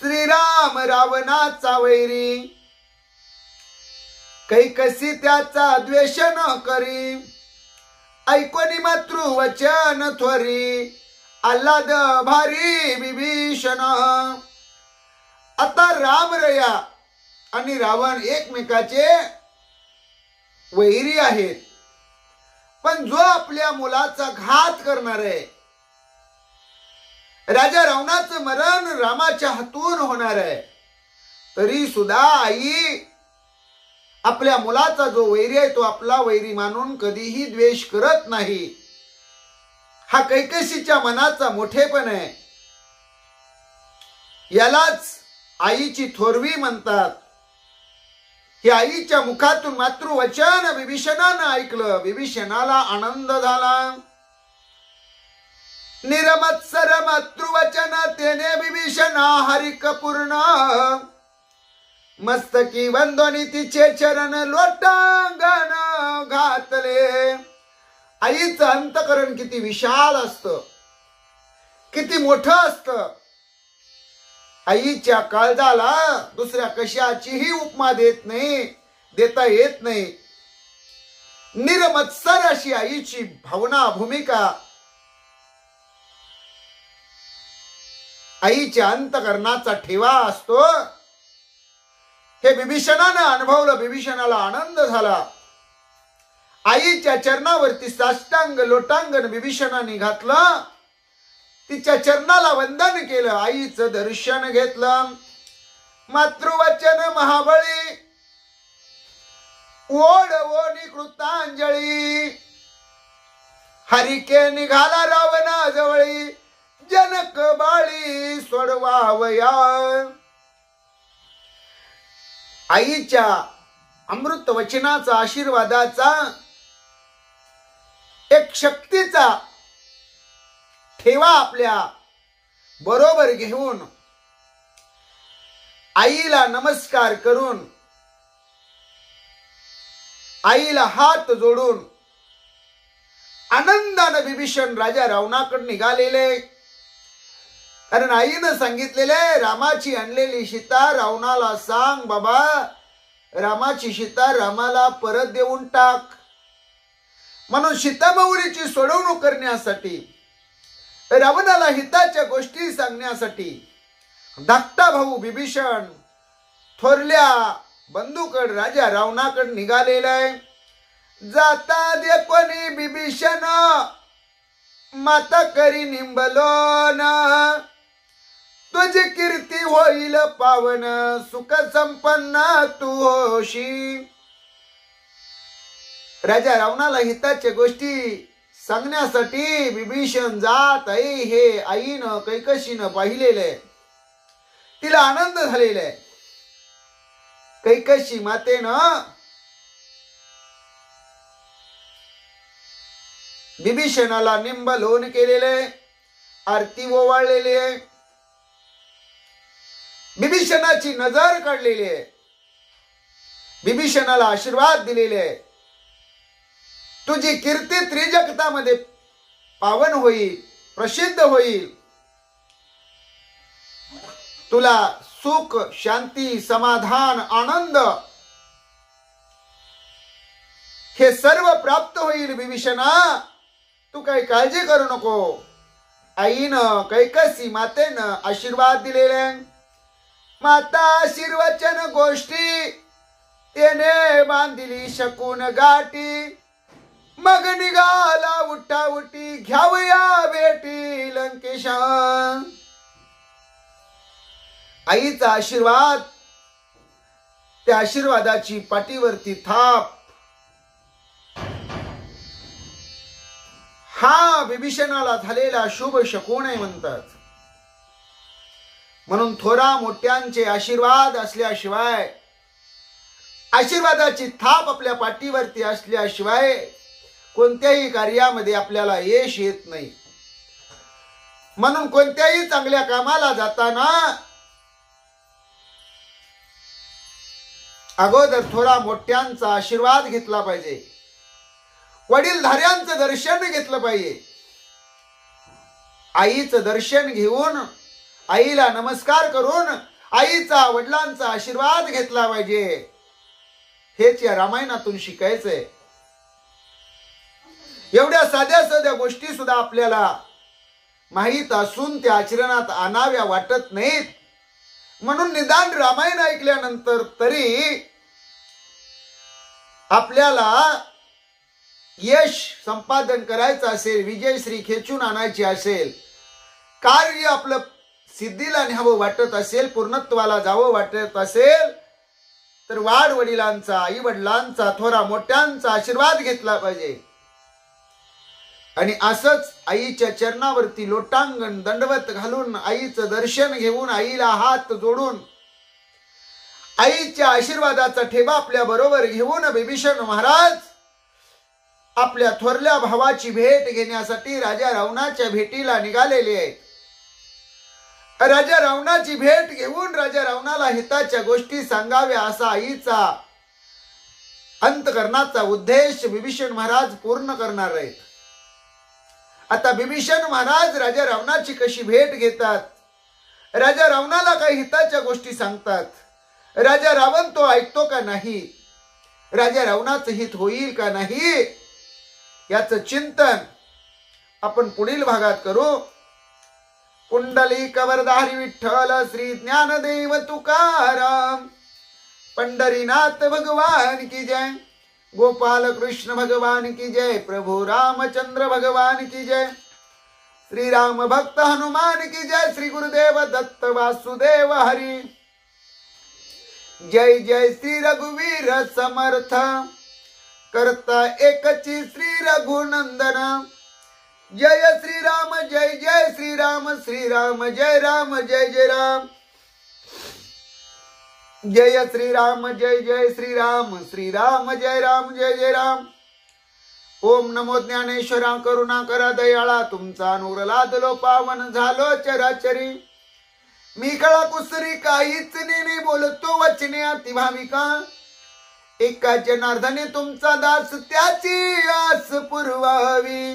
श्रीराम रावणाचा वैरी, कैकसी त्याचा द्वेष न करी. ऐकोनी मातृवचन थोरी, आल्हाद भारी विभीषण. आता रामरया आणि रावण एकमेकाचे वैरी आहेत. पण जो आपल्या मुलाचा घात करणार आहे, राजा रावणाचं मरण रामाच्या हातून होणार आहे, तरी सुद्धा आई आपल्या मुलाचा जो वैरी आहे तो आपला वैरी मानून कधीही द्वेष करत नाही. हा कैकशीच्या मनाचा मोठेपण आहे. यालाच आईची थोरवी म्हणतात. ही आईच्या मुखातून मातृवचन विभीषणानं ऐकलं. विभीषणाला आनंद झाला. निरमत्सर मातृवचन तेने विभीषणा हरिक पूर्ण. मस्तकी वंदनी तिचे चरण लोटांगण घातले. आईचं अंतकरण किती विशाल असतं, किती मोठं असतं. आईच्या काळजाला दुसऱ्या कशाचीही उपमा देता येत नाही. निरमत्सर अशी आईची भावना, भूमिका. आईच्या अंतकरणाचा ठेवा असतो. हे विभीषणानं अनुभवलं. विभीषणाला आनंद झाला. आईच्या चरणावरती साष्टांग लोटांगण विभीषणाने घातलं. तिच्या चरणाला वंदन केलं. आईचं दर्शन घेतलं. मातृवचन महाबळी, ओढ ओढी कृतांजळी. हरिके निघाला रावणा जवळी, जनक बाळी सोडवावया. आईच्या अमृत वचनाचा, आशीर्वादाचा, एक शक्तीचा ठेवा आपल्या बरोबर घेऊन, आईला नमस्कार करून, आईला हात जोडून, आनंदानं विभीषण राजा रावणाकडे निघालेले. कारण आईनं सांगितलेले रामाची आणलेली सीता रावणाला सांग बाबा, रामाची सीता रामाला परत देऊन टाक. म्हणून सीतामाऊलीची सोडवणूक करण्यासाठी, रावणाला हिताच्या गोष्टी सांगण्यासाठी धाकटा भाऊ विभीषण थोरल्या बंधूकड राजा रावणाकडे निघालेला आहे. जाता दे कोणी विभीषण माता करी निंबलोन, तुझी कीर्ती होईल पावन, सुख संपन्न तू होशी. राजा रावणाला हिताच्या गोष्टी सांगण्यासाठी विभीषण जात आहे. हे आईनं कैकशीनं पाहिलेलं आहे, तिला आनंद झालेला आहे. कैकशी मातेनं विभीषणाला निंब लोन केलेले, आरती ओवाळलेली आहे, विभीषणाची नजर काढलेली आहे, विभीषणाला आशीर्वाद दिलेले आहे. तुझी कीर्ती त्रिजगतामध्ये पावन होईल, प्रसिद्ध होईल. तुला सुख, शांती, समाधान, आनंद हे सर्व प्राप्त होईल विभीषणा, तू काही काळजी करू नको. आईनं कैकसी मातेनं आशीर्वाद दिलेले. माता आशीर्वचन गोष्टी तेने बांधिली शकून गाठी, मग निघाला उठा उठी घ्यावया बेटी लंकेशा. आईचा आशीर्वाद, त्या आशीर्वादाची पाठीवरती थाप, हा विभीषणाला झालेला शुभ शकुन आहे म्हणतात. म्हणून थोरा मोठ्यांचे आशीर्वाद असल्याशिवाय, आशीर्वादाची थाप आपल्या पाठीवरती असल्याशिवाय कोणत्याही कार्यामध्ये आपल्याला यश येत नाही. म्हणून कोणत्याही चांगल्या कामाला जाताना अगोदर थोरा मोठ्यांचा आशीर्वाद घेतला पाहिजे, वडीलधाऱ्यांचं दर्शन घेतलं पाहिजे. आईचं दर्शन घेऊन, आईला नमस्कार करून आईचा वडिलांचा आशीर्वाद घेतला पाहिजे. हेच या रामायणातून शिकायचंय. एवढ्या साध्या साध्या गोष्टी सुद्धा आपल्याला माहीत असून त्या आचरणात आणाव्या वाटत नाहीत. म्हणून निदान रामायण ऐकल्यानंतर तरी आपल्याला यश संपादन करायचं असेल, विजयश्री खेचून आणायची असेल, कार्य आपलं सिद्धीला न्यावं वाटत असेल, पूर्णत्वाला जावं वाटत असेल, तर वाड वडिलांचा, आई वडिलांचा, थोरा मोठ्यांचा आशीर्वाद घेतला पाहिजे. आणि असंच आईच्या चरणावरती लोटांगण दंडवत घालून, आईचं दर्शन घेऊन, आईला हात जोडून, आईच्या आशीर्वादाचा ठेवा आपल्या बरोबर घेऊन विभीषण महाराज आपल्या थोरल्या भावाची भेट घेण्यासाठी राजा रावणाच्या भेटीला निघालेले आहेत. राजा रावणाची भेट घेऊन राजा रावणाला हिताच्या गोष्टी सांगाव्या असा आईचा अंतकरणाचा उद्देश विभीषण महाराज पूर्ण करणार आहेत. आता विभीषण महाराज राजा रावणाची कशी भेट घेतात, राजा रावणाला काही हिताच्या गोष्टी सांगतात, राजा रावण तो ऐकतो का नाही, राजा रावणाचं हित होईल का नाही, याचं चिंतन आपण पुढील भागात करू. पुंडलिक वरदारी विठ्ठल श्री ज्ञानदेव तुकाराम, पंढरीनाथ भगवान की जय, गोपाल कृष्ण भगवान की जय, प्रभु रामचंद्र भगवान की जय, श्री राम भक्त हनुमान की जय, श्री गुरुदेव दत्त वासुदेव हरि, जय जय श्री रघुवीर समर्थ, करता एकची श्री रघुनंदन, जय श्री राम जय जय श्री राम, श्री राम जय जय राम, जय श्री राम जय जय श्री राम, श्री राम जय जय राम. ओम नमो ज्ञानेश्वरा करुणा करा दयाळा, तुमचा नूर लादलो पावन झालो चराचरी, मी कळा कुसरी काहीच नेने बोलतो वचने अति भाविका, एका जनार्दने तुमचा दास त्याची आस पुरवावी.